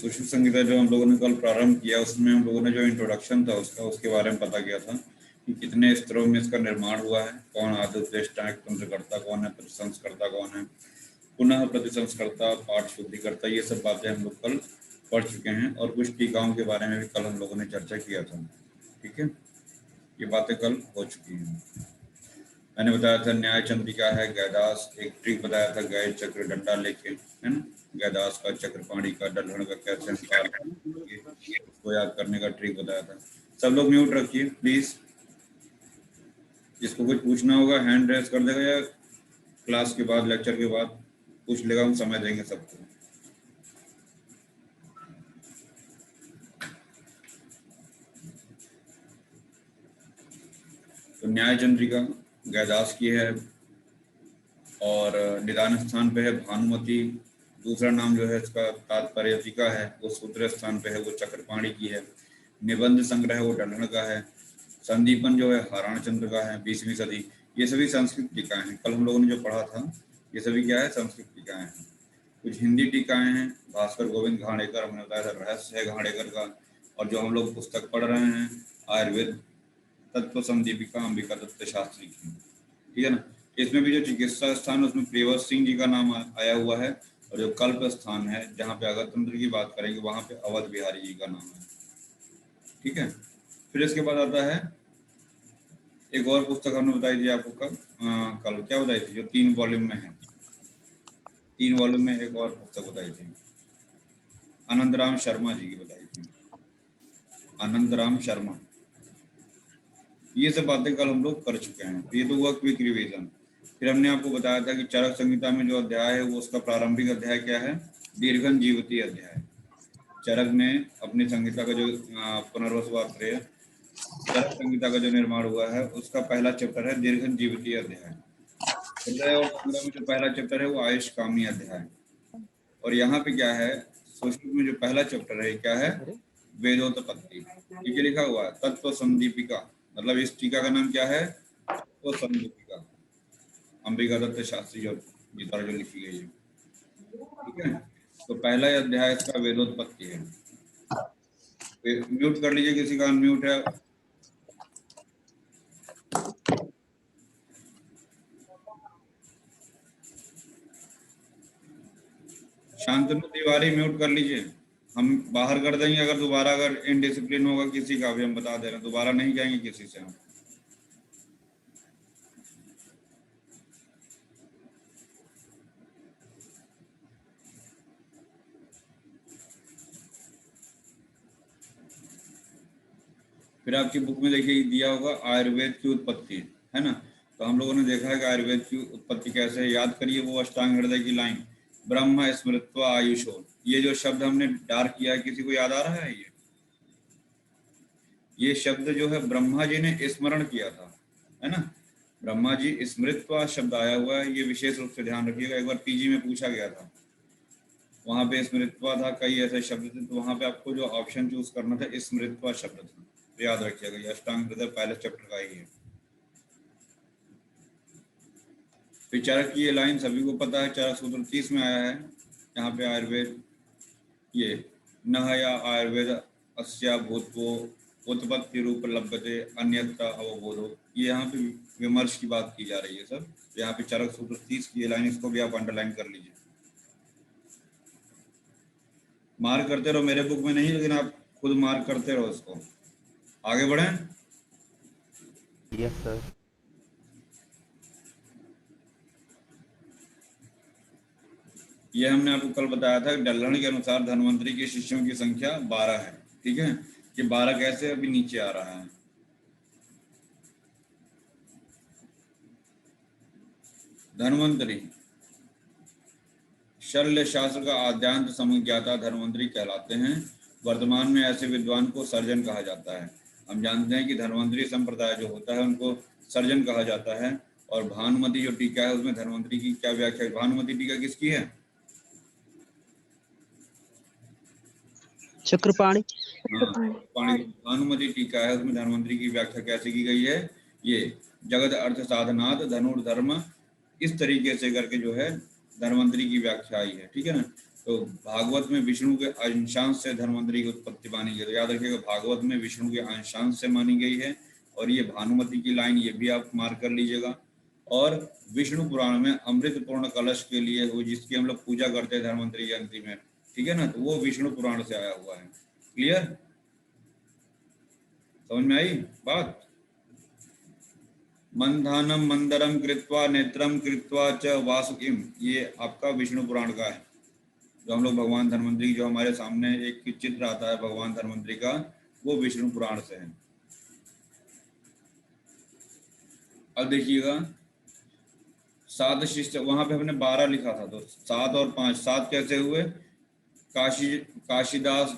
सुश्रुत संहिता जो हम लोगों ने कल प्रारंभ किया, उसमें हम लोगों ने जो इंट्रोडक्शन था उसका, उसके बारे में पता किया था कि कितने स्तरों में इसका निर्माण हुआ है, कौन आदि उपदेष्टा है, तंत्रकर्ता कौन है, प्रतिसंस्कर्ता कौन है, पुनः प्रतिसंस्कर्ता, पाठ शुद्धिकर्ता, ये सब बातें हम लोग कल पढ़ चुके हैं। और कुछ टीकाओं के बारे में भी कल हम लोगों ने चर्चा किया था। ठीक है, ये बातें कल हो चुकी हैं। मैंने बताया था न्याय चंद्रिका है, गैदास, एक ट्रिक बताया था गय चक्र डंडा लेके, है ना, गैदास का, चक्रपाणी का, डल्हण का कैसे निकाल उसको याद करने का ट्रिक बताया था। सब लोग म्यूट रखिए प्लीज। जिसको कुछ पूछना होगा हैंड रेस कर देगा, या क्लास के बाद, लेक्चर के बाद पूछ लेगा, हम समय देंगे सबको। तो न्याय चंद्रिका गैदास की है, और निदान स्थान पे है भानुमति, दूसरा नाम जो है इसका तात्पर्यिका है, वो सूत्र स्थान पे है, वो चक्रपाणी की है। निबंध संग्रह वो डल्हण का है। संदीपन जो है हाराण चंद्र का है, 20वीं सदी। ये सभी संस्कृत टीकाएं हैं, कल हम लोगों ने जो पढ़ा था ये सभी क्या है, संस्कृत टीकाएं हैं। कुछ हिंदी टीकाएं हैं, भास्कर गोविंद घाणेकर, हमने बताया था रहस्य है घाणेकर का। और जो हम लोग पुस्तक पढ़ रहे हैं आयुर्वेद तत्व संदीपिका अंबिका दत्त शास्त्री की, ठीक है ना। इसमें भी जो चिकित्सा स्थान उसमें प्रियव्रत सिंह जी का नाम आया हुआ है, और जो कल्प स्थान है जहाँ पे अगस्त्यतंत्र की बात करेंगे वहाँ पे अवध बिहारी जी का नाम है। ठीक है, फिर इसके बाद आता है एक और पुस्तक हमने बताई थी आपको कल क्या बताई थी, जो 3 वॉल्यूम में है, 3 वॉल्यूम में एक और पुस्तक बताई थी, आनंदराम शर्मा जी की बताई थी, आनंदराम शर्मा। ये सब बातें कल हम लोग कर चुके हैं, ये तो हुआ क्विक रिवीजन। फिर हमने आपको बताया था कि चरक संहिता में जो अध्याय है वो उसका प्रारंभिक अध्याय क्या है, दीर्घन जीवती अध्याय। चरक ने अपनी संहिता का जो पुनर्वसुवात्रेय चरक संहिता का जो निर्माण हुआ है उसका पहला चैप्टर है दीर्घन जीवती अध्याय। हृदय और संग्रह में जो पहला चैप्टर है वो आयुष कामी अध्याय। और यहाँ पे क्या है, संस्कृत में जो पहला चैप्टर है क्या है, वेदोत्पत्ति। ठीक है, लिखा हुआ है तत्व संदीपिका, मतलब इस टीका का नाम क्या है, तत्व संदीपिका, अंबिका दत्त शास्त्री और जी द्वारा जो लिखी गई है। ठीक है, तो पहला अध्याय इसका वेदोत्पत्ति है। म्यूट कर लीजिए, किसी का अनम्यूट है। शांतनु तिवारी म्यूट कर लीजिए, हम बाहर कर देंगे अगर दोबारा, अगर इनडिसिप्लिन होगा किसी का भी हम बता दे रहे हैं, दोबारा नहीं कहेंगे किसी से हम। फिर आपकी बुक में देखिए दिया होगा आयुर्वेद की उत्पत्ति, है ना। तो हम लोगों ने देखा है कि आयुर्वेद की उत्पत्ति कैसे है, याद करिए वो अष्टांग हृदय की लाइन, ब्रह्म स्मृत्वा आयुषो। ये जो शब्द हमने डार्क किया है, किसी को याद आ रहा है? ये शब्द जो है ब्रह्मा जी ने स्मरण किया था, है ना। ब्रह्मा जी स्मृत्वा शब्द आया हुआ है, ये विशेष रूप से ध्यान रखिएगा। एक बार पीजी में पूछा गया था, वहां पे स्मृत्वा था, कई ऐसे शब्द थे, तो वहां पे आपको जो ऑप्शन चूज करना था स्मृत्वा शब्द था, तो याद रखिएगा ये अष्टांग हृदय पहले चैप्टर का ही है। फिर चरक की ये लाइन सभी को पता है, चरक सूत्र 30 में आया है, यहाँ पे आयुर्वेद ये न या आयुर्वेद अस्या भूतवो उत्पत्ति रूप लभ्यते अन्यथा अवबोधो, ये यहाँ पे विमर्श की बात की जा रही है सब। यहाँ पे चरक सूत्र 30 की ये लाइन, इसको भी आप अंडरलाइन कर लीजिए। मार्क करते रहो, मेरे बुक में नहीं, लेकिन आप खुद मार्क करते रहो इसको। आगे बढ़े। Yes sir. ये हमने आपको कल बताया था, डल्हण के अनुसार धन्वंतरी के शिष्यों की संख्या 12 है। ठीक है, ये 12 कैसे अभी नीचे आ रहा है। धन्वंतरी शल्य शास्त्र का आद्यांत समज्ञाता धन्वंतरी कहलाते हैं। वर्तमान में ऐसे विद्वान को सर्जन कहा जाता है। हम जानते हैं कि धन्वंतरी संप्रदाय जो होता है उनको सर्जन कहा जाता है। और भानुमति जो टीका है उसमें धन्वंतरी की क्या व्याख्या, भानुमति टीका किसकी है? चक्रपाणी। भानुमति टीका है, उसमें धन्वंतरी की व्याख्या कैसे की गई है, ये जगत अर्थ साधनात् धनुर्धर्म, इस तरीके से करके जो है धन्वंतरी की व्याख्या आई है। ठीक है ना। तो भागवत में विष्णु के अंशांश से धन्वंतरि की उत्पत्ति मानी गई। तो याद रखिएगा, भागवत में विष्णु के अंशांश से मानी गई है। और ये भानुमति की लाइन ये भी आप मार्क कर लीजिएगा। और विष्णु पुराण में अमृत पूर्ण कलश के लिए वो जिसकी हम लोग पूजा करते हैं धन्वंतरि जयंती में, ठीक है ना, तो वो विष्णु पुराण से आया हुआ है। क्लियर, समझ में आई बात। मंधानम मंदरम कृत्वा नेत्रम कृत्वा च वासुकिम, ये आपका विष्णु पुराण का है। जो हम लोग भगवान धन्वंतरि, जो हमारे सामने एक चित्र आता है भगवान धन्वंतरि का, वो विष्णु पुराण से है। अब देखिएगा, 7 शिष्य, वहां पे हमने 12 लिखा था, तो 7 और 5, 7 कैसे हुए? काशीदास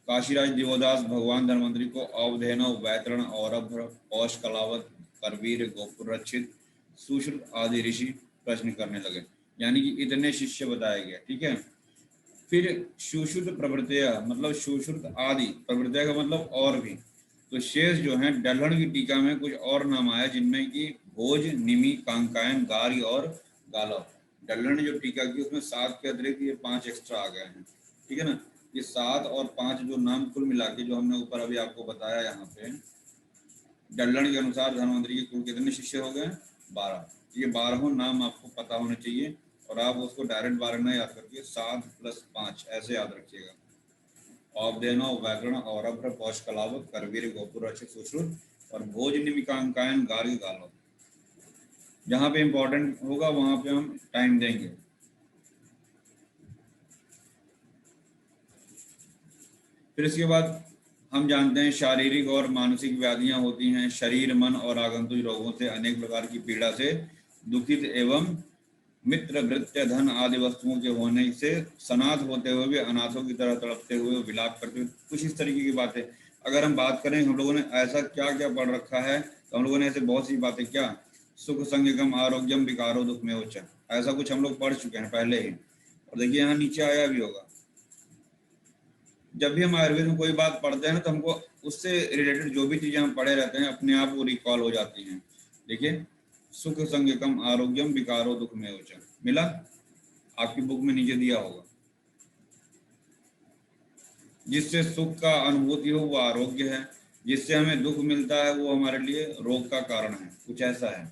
काशीराज दिवोदास भगवान धन्वंतरि को अवधेनव वैतरण औरभ पौष कलावत करवीर गोपुर रक्षित सुश्रुत आदि ऋषि प्रश्न करने लगे, यानी कि इतने शिष्य बताए गए, ठीक है। फिर सुश्रुत प्रवृत्तय, मतलब सुश्रुत आदि, प्रवृत्तय का मतलब और भी, तो शेष जो है डल्हण की टीका में कुछ और नाम आया, जिनमें कि भोज, निमि, कांकायन, गार्गी और गालव। डल्हण जो टीका की उसमें 7 के अतिरिक्त ये 5 एक्स्ट्रा आ गए हैं, ठीक है ना। ये 7 और 5 जो नाम कुल मिला के जो हमने ऊपर अभी आपको बताया यहाँ पे, डल्हण के अनुसार धन्वंतरि के कुल कितने शिष्य हो गए? 12। ये 12 नाम आपको पता होने चाहिए, और आप उसको डायरेक्ट 12 ना याद करके 7 + 5 ऐसे याद रखिएगा। औवदेनो व्याकरण और अभ्र पौष कलावत करवीर गोपुर रक्षित सुश्रुत और भोज निमिकांकायन गार्ग गालव। जहाँ पे इंपॉर्टेंट होगा वहां पे हम टाइम देंगे। फिर इसके बाद हम जानते हैं शारीरिक और मानसिक व्याधियां होती हैं। शरीर, मन और आगंतुक रोगों से अनेक प्रकार की पीड़ा से दुखित एवं मित्र, भृत्य, धन आदि वस्तुओं के होने से सनाथ होते हुए भी अनाथों की तरह तड़पते हुए विलाप करते हुए, कुछ इस तरीके की बातें। अगर हम बात करें हम लोगों ने ऐसा क्या क्या पढ़ रखा है, तो हम लोगों ने ऐसे बहुत सी बातें, क्या सुख संगम आरोग्यम विकारो दुख में उच्च, ऐसा कुछ हम लोग पढ़ चुके हैं पहले ही। और देखिए यहाँ नीचे आया भी होगा, जब भी हम आयुर्वेद में कोई बात पढ़ते हैं ना, तो हमको उससे रिलेटेड जो भी चीजें हम पढ़े रहते हैं अपने आप वो रिकॉल हो जाती हैं। देखिए, सुख संगम आरोग्यम विकारो दुख में उच्च, मिला आपकी बुक में नीचे दिया होगा। जिससे सुख का अनुभूति हो वो आरोग्य है, जिससे हमें दुख मिलता है वो हमारे लिए रोग का कारण है, कुछ ऐसा है।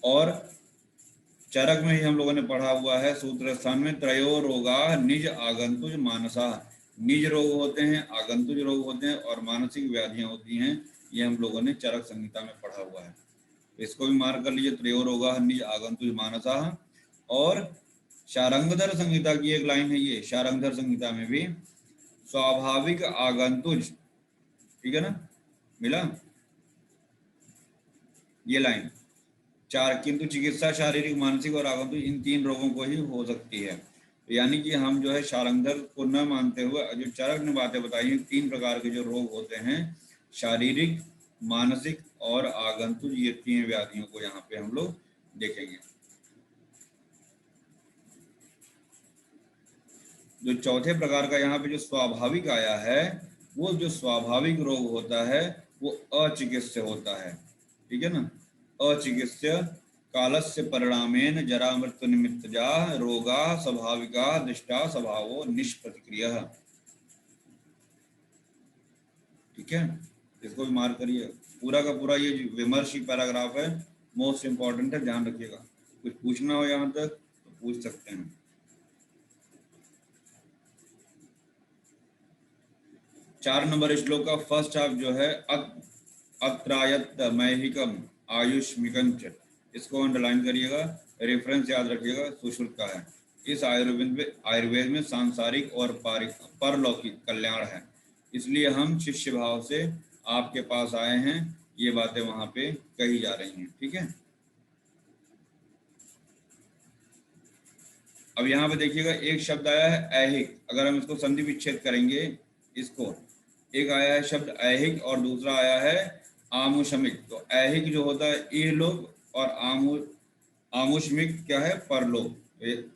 और चरक में ही हम लोगों ने पढ़ा हुआ है सूत्र स्थान में, त्रयो रोगा निज आगंतुज मानसा। निज रोग होते हैं, आगंतुज रोग होते हैं, और मानसिक व्याधियां होती हैं। ये हम लोगों ने चरक संहिता में पढ़ा हुआ है, इसको भी मार्क कर लीजिए, त्रयो रोगा निज आगंतुज मानसा। और शारंगधर संहिता की एक लाइन है ये, शारंगधर संहिता में भी स्वाभाविक आगंतुज, ठीक है ना, मिला ये लाइन। 4, किंतु चिकित्सा शारीरिक, मानसिक और आगंतुक इन 3 रोगों को ही हो सकती है। यानी कि हम जो है शारंगधर को न मानते हुए जो चरक ने बातें बताई हैं, 3 प्रकार के जो रोग होते हैं, शारीरिक, मानसिक और आगंतुक, ये 3 व्याधियों को यहाँ पे हम लोग देखेंगे। जो चौथे प्रकार का यहाँ पे जो स्वाभाविक आया है, वो जो स्वाभाविक रोग होता है वो अचिकित्स्य होता है, ठीक है ना। अचिकित्स्य कालस्य परिणामेन जरा मृत्यु निमित्तजा रोगा स्वाभाविका दृष्टा स्वभावो निष्प्रतिक्रिया, ठीक है। इसको भी मार्क करिए, पूरा का पूरा ये विमर्श पैराग्राफ है, मोस्ट इंपॉर्टेंट है, ध्यान रखिएगा। कुछ पूछना हो यहाँ तक तो पूछ सकते हैं। 4 नंबर श्लोक का फर्स्ट हाफ जो है अत्रायत मैहिकम आयुष्मिकंच, इसको अंडरलाइन करिएगा, रेफरेंस याद रखिएगा, सुश्रुत का है। इस आयुर्वेद में सांसारिक और परलौकिक कल्याण है, इसलिए हम शिष्य भाव से आपके पास आए हैं, ये बातें वहां पे कही जा रही हैं, ठीक है। अब यहाँ पे देखिएगा एक शब्द आया है ऐहिक, अगर हम इसको संधि विच्छेद करेंगे, इसको एक आया है शब्द ऐहिक और दूसरा आया है आमुषमिक। तो ऐहिक जो होता है इहलोक, और आमुषमिक क्या है? परलोक।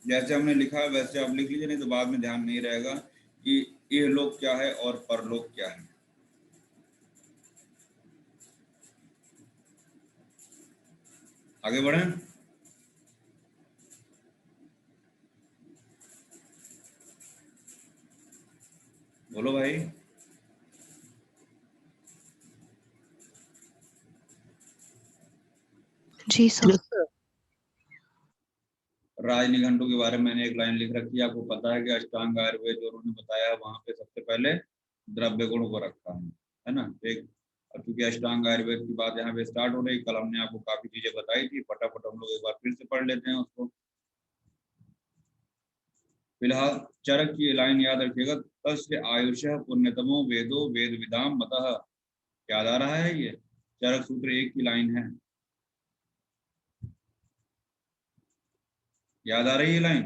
जैसे हमने लिखा है वैसे आप लिख लीजिए, नहीं तो बाद में ध्यान नहीं रहेगा कि इहलोक क्या है और परलोक क्या है। आगे बढ़ें। जी सर। राजनिघंटु के बारे में मैंने एक लाइन लिख रखी है, आपको पता है कि अष्टांग आयुर्वेद जो उन्होंने बताया वहां पे सबसे पहले द्रव्य गुण को रखा है ना। एक क्योंकि अष्टांग आयुर्वेद की बात यहाँ पे स्टार्ट हो रही, कल हमने आपको काफी चीजें बताई थी, फटाफट हम लोग एक बार फिर से पढ़ लेते हैं उसको। फिलहाल चरक की लाइन याद रखिएगा, तस्य आयुष्य पुण्यतमो वेदो वेद विदाम मतः। याद आ रहा है ये चरक सूत्र 1 की लाइन है, याद आ रही है लाइन।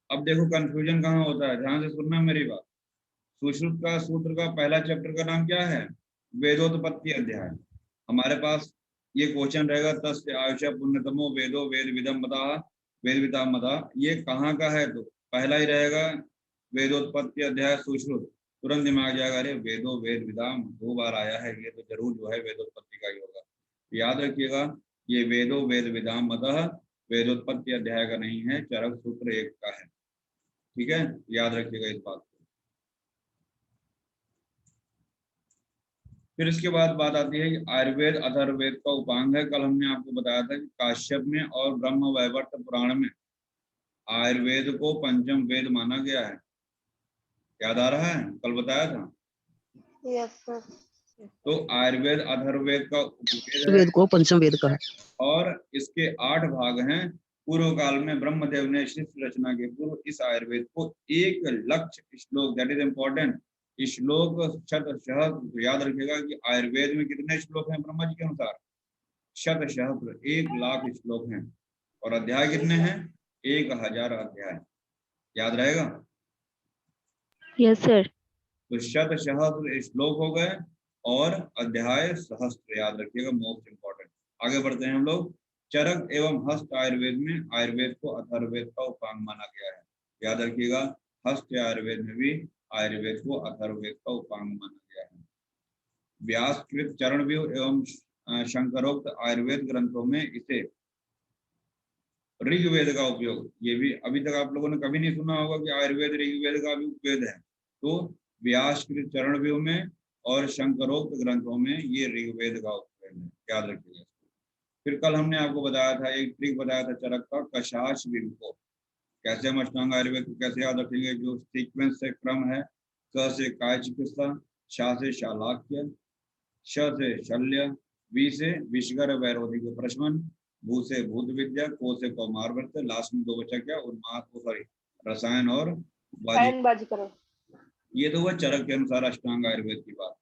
अब देखो कंफ्यूजन कहाँ होता है, ध्यान से सुनना मेरी बात। सुश्रुत का सूत्र का पहला चैप्टर का नाम क्या है, वेदोत्पत्ति अध्याय। हमारे पास ये क्वेश्चन रहेगा, तस्य आयुष्य पुण्यतमो वेदो वेद विदम मता, वेद विदा मता, ये कहाँ का है, तो पहला ही रहेगा वेदोत्पत्ति अध्याय सुश्रुत। तुरंत दिमाग जाएगा, अरे वेदो वेद विदाम 2 बार आया है, ये तो जरूर जो है वेदोत्पत्ति का ही होगा। याद रखिएगा ये वेदो वेद विदाम मतः वेदोत्पत्ति अध्याय का नहीं है, चरक सूत्र 1 का है। ठीक है, याद रखिएगा इस बात को। फिर इसके बाद बात आती है कि आयुर्वेद अथर्ववेद का उपांग है। कल हमने आपको बताया था कि काश्यप में और ब्रह्म वैवर्त पुराण में आयुर्वेद को पंचम वेद माना गया है। याद आ रहा है, कल बताया था। Yes sir. तो आयुर्वेद अथर्ववेद का उपवेद है वेद को पंचम वेद का है और इसके 8 भाग हैं। पूर्व काल में ब्रह्मदेव ने सृष्टि रचना के पूर्व इस आयुर्वेद को 1 लक्ष्य श्लोक, दैट इज इंपॉर्टेंट, श्लोक शतशः, याद रखिएगा कि आयुर्वेद में कितने श्लोक हैं ब्रह्मा जी के अनुसार, शतशः 1 लाख श्लोक हैं, और अध्याय कितने हैं, 1000 अध्याय। याद रहेगा। Yes sir. तो शतशः श्लोक हो गए और अध्याय सहस्त्र, याद रखिएगा, मोस्ट इंपॉर्टेंट। आगे बढ़ते हैं हम लोग। चरक एवं हस्त आयुर्वेद में आयुर्वेद को अथर्ववेद का उपांग माना गया है। याद रखिएगा, हस्त आयुर्वेद में भी आयुर्वेद को अथर्ववेद का उपांग माना गया है। व्यासकृत चरणव्यूह एवं शंकरोक्त आयुर्वेद ग्रंथों में इसे ऋग्वेद का उपयोग, ये भी अभी तक आप लोगों ने कभी नहीं सुना होगा कि आयुर्वेद ऋग्वेद का भी उपवेद है। तो व्यासकृत चरणव्यूह में और शंकरोक्त ग्रंथों में ये ऋग्वेद का उपवेद है, याद रखिएगा। फिर कल हमने आपको बताया था, एक ट्रिक बताया था चरक का, कशाश विम को कैसे हम अष्टांग आयुर्वेद को कैसे याद रखेंगे। जो सीक्वेंस से क्रम है, क से काय चिकित्सा, शा से शालाक्य, श से शल्य, वी से विषगर वैरोधिक प्रशमन, भू से भूत विद्या, को से कौमार व्रत, लास्ट में 2 बचा क्या, उन्माद, सॉरी रसायन और बाजीकरण। ये तो हुआ चरक के अनुसार अष्टांग आयुर्वेद की बात।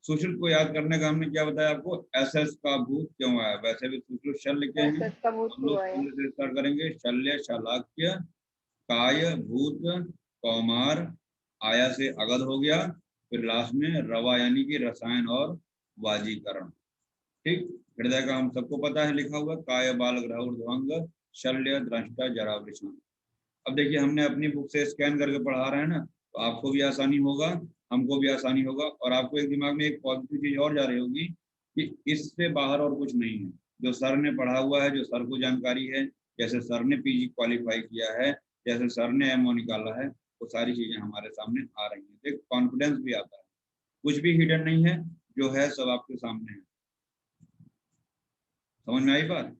सुश्रुत को याद करने का हमने क्या बताया आपको, एसएस का भूत क्यों आया, वैसे भी सुश्रुत शल्य के हैं, हम लोग शल्य से स्टार्ट करेंगे। शल्य, शालाक्य, काय, भूत, कौमार, आया से अगध हो गया, फिर लास्ट में रवा यानी कि रसायन और वाजीकरण। ठीक, हृदय का हम सबको पता है लिखा हुआ, काय बाल ग्रह ऊर्ध्वंग, शल्य दृष्टा जरा वृषण। अब देखिए हमने अपनी बुक से स्कैन करके पढ़ा रहे हैं ना, तो आपको भी आसानी होगा, हमको भी आसानी होगा, और आपको एक दिमाग में एक पॉजिटिव चीज और जा रही होगी कि इससे बाहर और कुछ नहीं है। जो सर ने पढ़ा हुआ है, जो सर को जानकारी है, जैसे सर ने पीजी क्वालिफाई किया है, जैसे सर ने एमओ निकाला है, वो सारी चीजें हमारे सामने आ रही है। एक कॉन्फिडेंस भी आता है, कुछ भी हिडन नहीं है, जो है सब आपके सामने है। समझ में आई बात।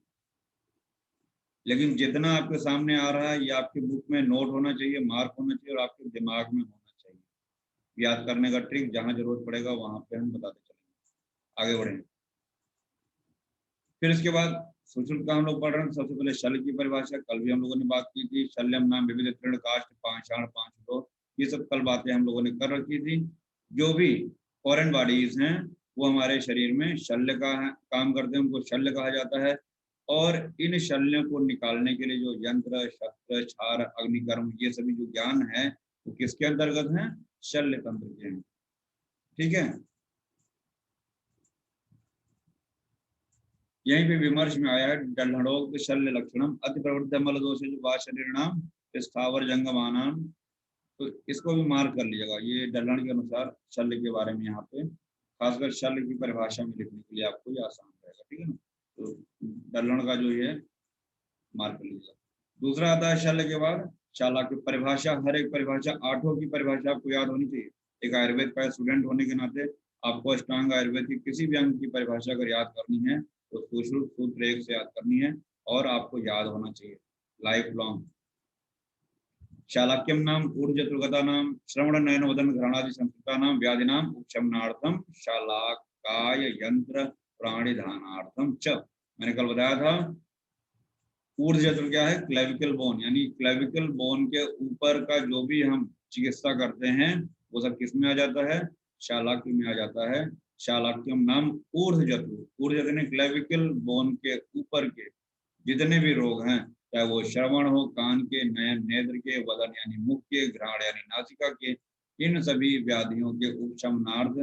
लेकिन जितना आपके सामने आ रहा है ये आपकी बुक में नोट होना चाहिए, मार्क होना चाहिए, और आपके दिमाग में होना चाहिए। याद करने का ट्रिक जहां जरूरत पड़ेगा वहां पे हम बताते चलेंगे। आगे बढ़ेंगे। फिर इसके बाद सुश्रुत का हम लोग पढ़ रहे हैं। सबसे पहले शल्य की परिभाषा, कल भी हम लोगों ने बात की थी। शल्यम नाम विविध तृण काष्ठ पाषाण 5 लोग, ये सब कल बातें हम लोगों ने कर रखी थी। जो भी फॉरेन बॉडीज हैं वो हमारे शरीर में शल्य का काम करते हैं, उनको शल्य कहा जाता है। और इन शल्यों को निकालने के लिए जो यंत्र, शस्त्र, क्षार, अग्निकर्म, ये सभी जो ज्ञान है वो किसके अंतर्गत हैं, शल्य तंत्र के हैं। ठीक है, यहीं पे विमर्श में आया है, डल्हणोक्त शल्य लक्षणम अति प्रवृत्त मल दोष शरीरणाम स्थावर जंगमानाम। तो इसको भी मार्क कर लीजिएगा, ये डल्हण के अनुसार शल्य के बारे में यहाँ पे खासकर शल्य की परिभाषा में लिखने के लिए आपको ये आसान रहेगा। ठीक है ना, तो डल्हण का जो ये मार्क कर लीजिएगा। दूसरा आता है शल्य के बाद शाला की परिभाषा। हर एक परिभाषा, 8 की परिभाषा आपको याद होनी चाहिए। एक आयुर्वेद का स्टूडेंट होने के नाते आपको अष्टांग आयुर्वेद की किसी भी अंग की परिभाषा अगर याद करनी है तो सुश्रुत सूत्र 1 से याद करनी है और आपको याद होना चाहिए लाइफ लॉन्ग। शालाक्यम नाम ऊर्जतुर्गता नाम श्रवण नयन वदन घ्राणादि संस्कृता नाम व्याधिनाम उपशमनार्थम शालाकाय यंत्र प्राणिधानार्थम च। मैंने कल बताया था ऊर्जतुर क्या है, क्लेविकल बोन, यानी क्लेविकल बोन के ऊपर का जो भी हम चिकित्सा करते हैं वो सब किस में आ जाता है, शालाक्य में आ जाता है। शालाक्यम नाम ऊर्ध्वजतु, ऊर्ध्वजतु ने क्लेविकल बोन के ऊपर के जितने भी रोग हैं, चाहे वो श्रवण हो, कान के, नयन नेत्र के, वदन यानी मुख के, घ्राण यानी नासिका के, इन सभी व्याधियों के उपशमनार्थ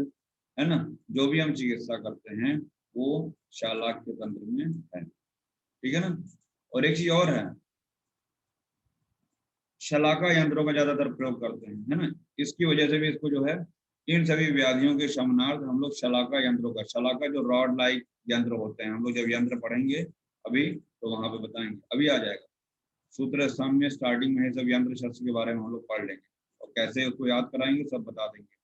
है ना, जो भी हम चिकित्सा करते हैं वो शालाक्य तंत्र में है। ठीक है ना। और एक चीज और है, शलाका यंत्रों का ज्यादातर प्रयोग करते हैं, है ना, इसकी वजह से भी इसको जो है इन सभी व्याधियों के शमनार्थ हम लोग शलाका यंत्रों का, शलाका जो रॉड लाइक यंत्र होते हैं, हम लोग जब यंत्र पढ़ेंगे अभी तो वहां पे बताएंगे, अभी आ जाएगा सूत्र स्थान में स्टार्टिंग में सब यंत्र शस्त्र के बारे में हम लोग पढ़ लेंगे और कैसे उसको याद कराएंगे सब बता देंगे,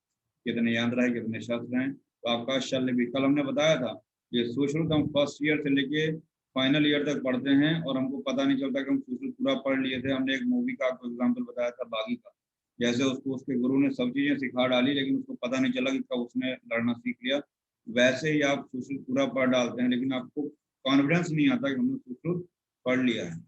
कितने यंत्र है, कितने शस्त्र हैं। तो आपका शल्य भी कल हमने बताया था, ये सुश्रुत हम फर्स्ट ईयर से लेके फाइनल ईयर तक पढ़ते हैं और हमको पता नहीं चलता कि हम सुश्रुत पूरा पढ़ लिए थे। हमने एक मूवी का आपको एग्जाम्पल बताया था बागी का, जैसे उसको उसके गुरु ने सब चीजें सिखा डाली लेकिन उसको पता नहीं चला कि कब उसने लड़ना सीख लिया, वैसे ही आप सुश्रुत पूरा पढ़ डालते हैं लेकिन आपको कॉन्फिडेंस नहीं आता कि हमने सुश्रुत पढ़ लिया है।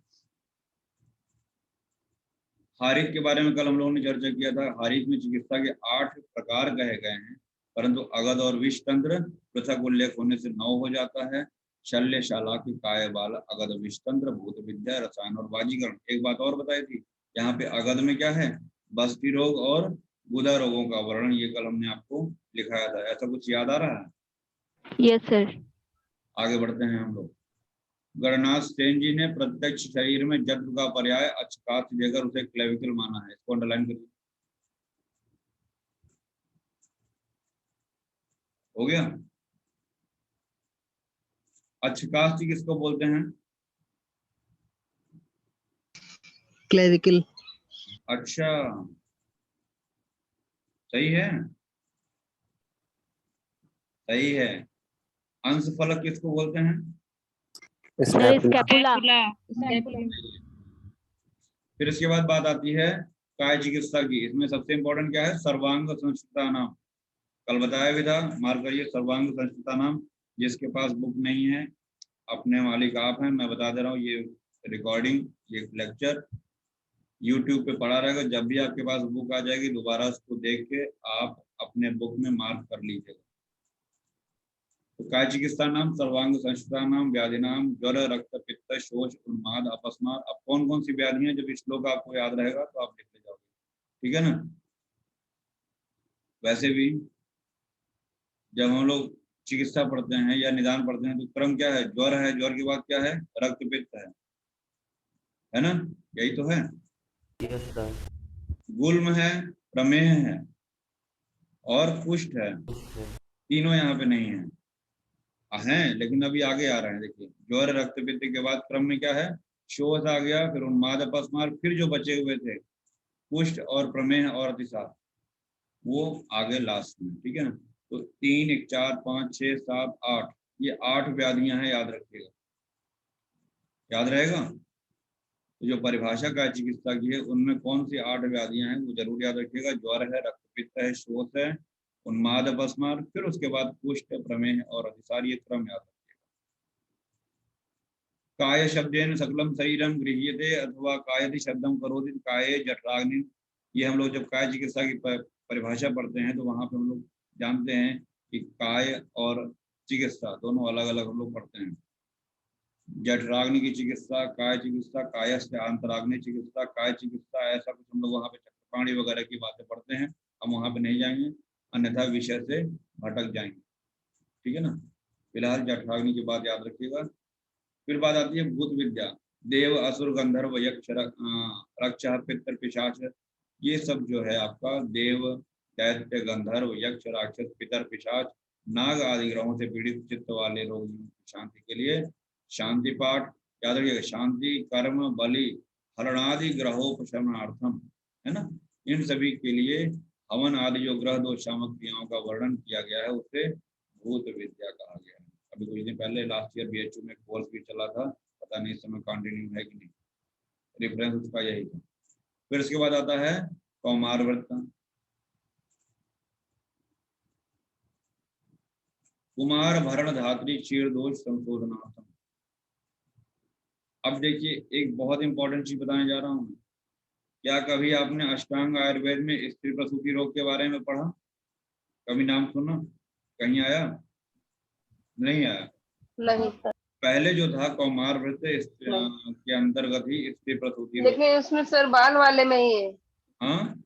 हारिक के बारे में कल हम लोगों ने चर्चा किया था, हारिक में चिकित्सा के 8 प्रकार कहे गए हैं, परंतु अगध और विष तंत्र पृथक उल्लेख होने से 9 हो जाता है। शल्य, शालाक्य, काय बाल, अगध, विष तंत्र, भूत विद्या, रसायन और बाजीकरण। एक बात और बताई थी, यहाँ पे अगध में क्या है, बस्ती रोग और गुदा रोगों का वर्णन, ये कल हमने आपको लिखाया था। ऐसा कुछ याद आ रहा है? Yes sir. आगे बढ़ते हैं हम लोग। गणनाथ सेन जी ने प्रत्यक्ष शरीर में जत्व का पर्याय अक्षकात देकर उसे क्लेविकल माना है, इसको अंडरलाइन करिए। हो गया। अक्षकास्थ किसको बोलते हैं? क्लेविकल। अच्छा, सही है, सही है। अंश फलक किसको बोलते हैं? Sir scapula. फिर इसके बाद बात आती है काय चिकित्सा की। इसमें सबसे इंपॉर्टेंट क्या है, सर्वांग संस्कृता नाम। कल बताया भी था, मार्क करिए, सर्वांग संस्कृता नाम। जिसके पास बुक नहीं है, अपने मालिक आप हैं, मैं बता दे रहा हूँ, ये रिकॉर्डिंग, ये लेक्चर यूट्यूब पे पड़ा रहेगा, जब भी आपके पास बुक आ जाएगी दोबारा उसको देख के आप अपने बुक में मार्क कर लीजिएगा। तो काय चिकित्सा नाम, सर्वांग संस्कृता नाम, व्याधि नाम, ज्वर, रक्त, पित्त, शोच, उन्माद, अपस्मार। अब कौन कौन सी व्याधियां, जब श्लोक आपको याद रहेगा तो आप लिखते जाओगे, ठीक है ना। वैसे भी जब हम लोग चिकित्सा पढ़ते हैं या निदान पढ़ते हैं तो क्रम क्या है, ज्वर है, ज्वर के बाद क्या है, रक्त पित्त है ना, यही तो है। Yes sir. गुल्म है, प्रमेह है और कुष्ठ है, तीनों यहाँ पे नहीं है, हैं लेकिन अभी आगे आ रहे हैं। देखिए, ज्वर, रक्त पित्त के बाद क्रम में क्या है, शोथ आ गया, फिर उन्माद, अपस्मार, फिर जो बचे हुए थे कुष्ठ और प्रमेह और अतिसार, वो आगे लास्ट में, ठीक है ना। तो 3, 1, 4, 5, 6, 7, 8, ये 8 व्याधियां हैं, याद रखिएगा, याद रहेगा। तो जो परिभाषा काय चिकित्सा की है उनमें कौन सी 8 व्याधियां हैं वो जरूर याद रखिएगा। ज्वर है, रक्त पित्त है, शोथ है, उन्माद, अपस्मार, फिर उसके बाद कुष्ठ, प्रमेह और अतिसार, ये क्रम याद रखिएगा। काय शब्देन सकलम शरीरम गृह्यते अथवा कायति शब्दम करोति काय जठराग्नि। ये हम लोग जब काय चिकित्सा की परिभाषा पढ़ते हैं तो वहां पे हम लोग जानते हैं कि काय और चिकित्सा दोनों अलग अलग हम लोग पढ़ते हैं। जठराग्नि की चिकित्सा, काय चिकित्सा, कायस्थ अंतराग्नि चिकित्सा, काय चिकित्सा, ऐसा कुछ हम लोग वहाँ पे चक्रपाणी वगैरह की बातें पढ़ते हैं, हम वहाँ पे नहीं जाएंगे अन्यथा विषय से भटक जाएंगे, ठीक है ना। फिलहाल जठराग्नि की बात याद रखिएगा। फिर बात आती है भूत विद्या, देव, असुर, गंधर्व, यक्ष, रक्षा, पितर, पिशाच, ये सब जो है आपका देव, दैत्य, गंधर्व, यक्ष, राक्षस, पितर, पिशाच, नाग आदि ग्रहों से पीड़ित चित्त वाले रोगियों की शांति के लिए शांति पाठ याद रखिएगा। शांति, कर्म, बलि, हरणादि ग्रहोपशमनार्थम, है ना, इन सभी के लिए हवन आदि जो ग्रह दोष सामक क्रियाओं का वर्णन किया गया है उसे भूत विद्या कहा गया है। अभी कुछ दिन पहले लास्ट ईयर BHU में कोर्स भी चला था, पता नहीं इस समय कंटिन्यू है कि नहीं, रेफरेंस उसका यही था। फिर इसके बाद आता है कौमार व्रत का। कुमार भरण धात्री क्षीर दोष संशोधनार्थम। अब देखिए एक बहुत इंपॉर्टेंट चीज बताने जा रहा हूँ। क्या कभी आपने अष्टांग आयुर्वेद में स्त्री प्रसूति रोग के बारे में पढ़ा? कभी नाम सुना? कहीं आया? नहीं आया। नहीं सर। पहले जो था कौमार व्रत के अंतर्गत ही स्त्री प्रसूति रोग। लेकिन उसमें सर बाल वाले में ही है। हाँ,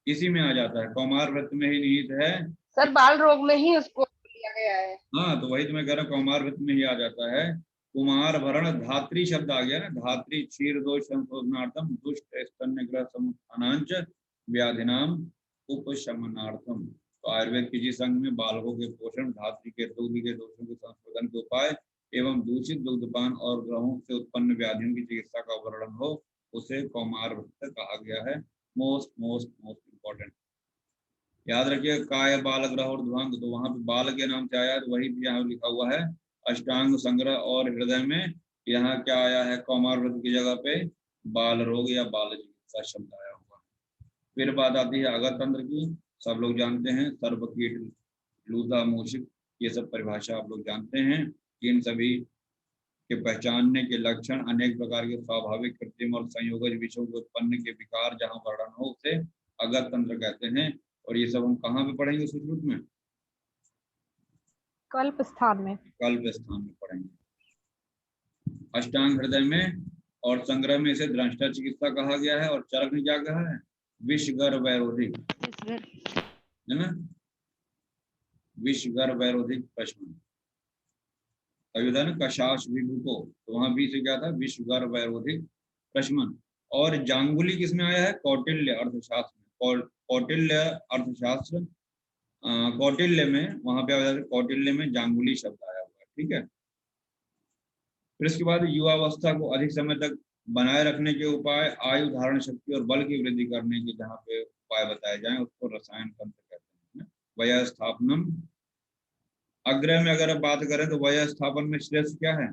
इसी में आ जाता है, कौमार व्रत में ही निहित है सर, बाल रोग में ही उसको लिया गया है। हाँ, तो वही तो मैं कह रहा हूँ, कौमार व्रत में ही आ जाता है। कुमार भरण धात्री शब्द आ गया ना, धात्री क्षीर दोष संशोधनार्थम दुष्ट स्तन्य ग्रह समुत्थानांच व्याधिनाम उपशमनार्थम। तो आयुर्वेद के जिस अंग में बालकों के पोषण, धात्री के दुग्ध के दोषों के संशोधन के उपाय एवं दूषित दुग्धपान और ग्रहों से उत्पन्न व्याधियों की चिकित्सा का वर्णन हो, उसे कौमार व्रत कहा गया है। मोस्ट मोस्ट मोस्ट इंपॉर्टेंट याद रखिए, काय बाल ग्रह और ध्वंग, तो वहां पे बाल के नाम से आया, तो वही यहाँ लिखा हुआ है अष्टांग संग्रह और हृदय में। यहाँ क्या आया है? कौमार व्रत की जगह पे बाल रोग या बाल चिकित्सा शब्द आया हुआ। फिर बात आती है अगत तंत्र की। सब लोग जानते हैं, सर्पकीट, लूथा, मूषिक, ये सब परिभाषा आप लोग जानते हैं। इन सभी के पहचानने के लक्षण अनेक प्रकार के स्वाभाविक, कृत्रिम और संयोगज विषयों के उत्पन्न के विकार जहाँ वर्णन हो, उसे अगत तंत्र कहते हैं। और ये सब हम कहाँ पे पढ़ेंगे सुश्रुत में? कल्प स्थान में। कल्प स्थान में पढ़ेंगे। अष्टांग हृदय में और संग्रह में इसे दृष्टा चिकित्सा कहा गया है। और चरक ने क्या कहा है? विषगर वैरोधिक, है ना, विषगर वैरोधिक प्रश्न। अभी था ना कशाश विभुको, तो वहां भी से क्या था? विषगर वैरोधिक प्रश्न। और जांगुली किसमें आया है? कौटिल्य अर्थशास्त्र में। कौटिल्य अर्थशास्त्र, कौटिल्य में, वहां पे कौटिल्य में जांगुली शब्द आया हुआ है। ठीक है। फिर इसके बाद युवावस्था को अधिक समय तक बनाए रखने के उपाय, आयु, धारण शक्ति और बल की वृद्धि करने के जहाँ पे उपाय बताए जाएं, उसको रसायन तंत्र कहते हैं। वय स्थापनम, अग्रह में अगर बात करें तो वय स्थापन में श्रेष्ठ क्या है?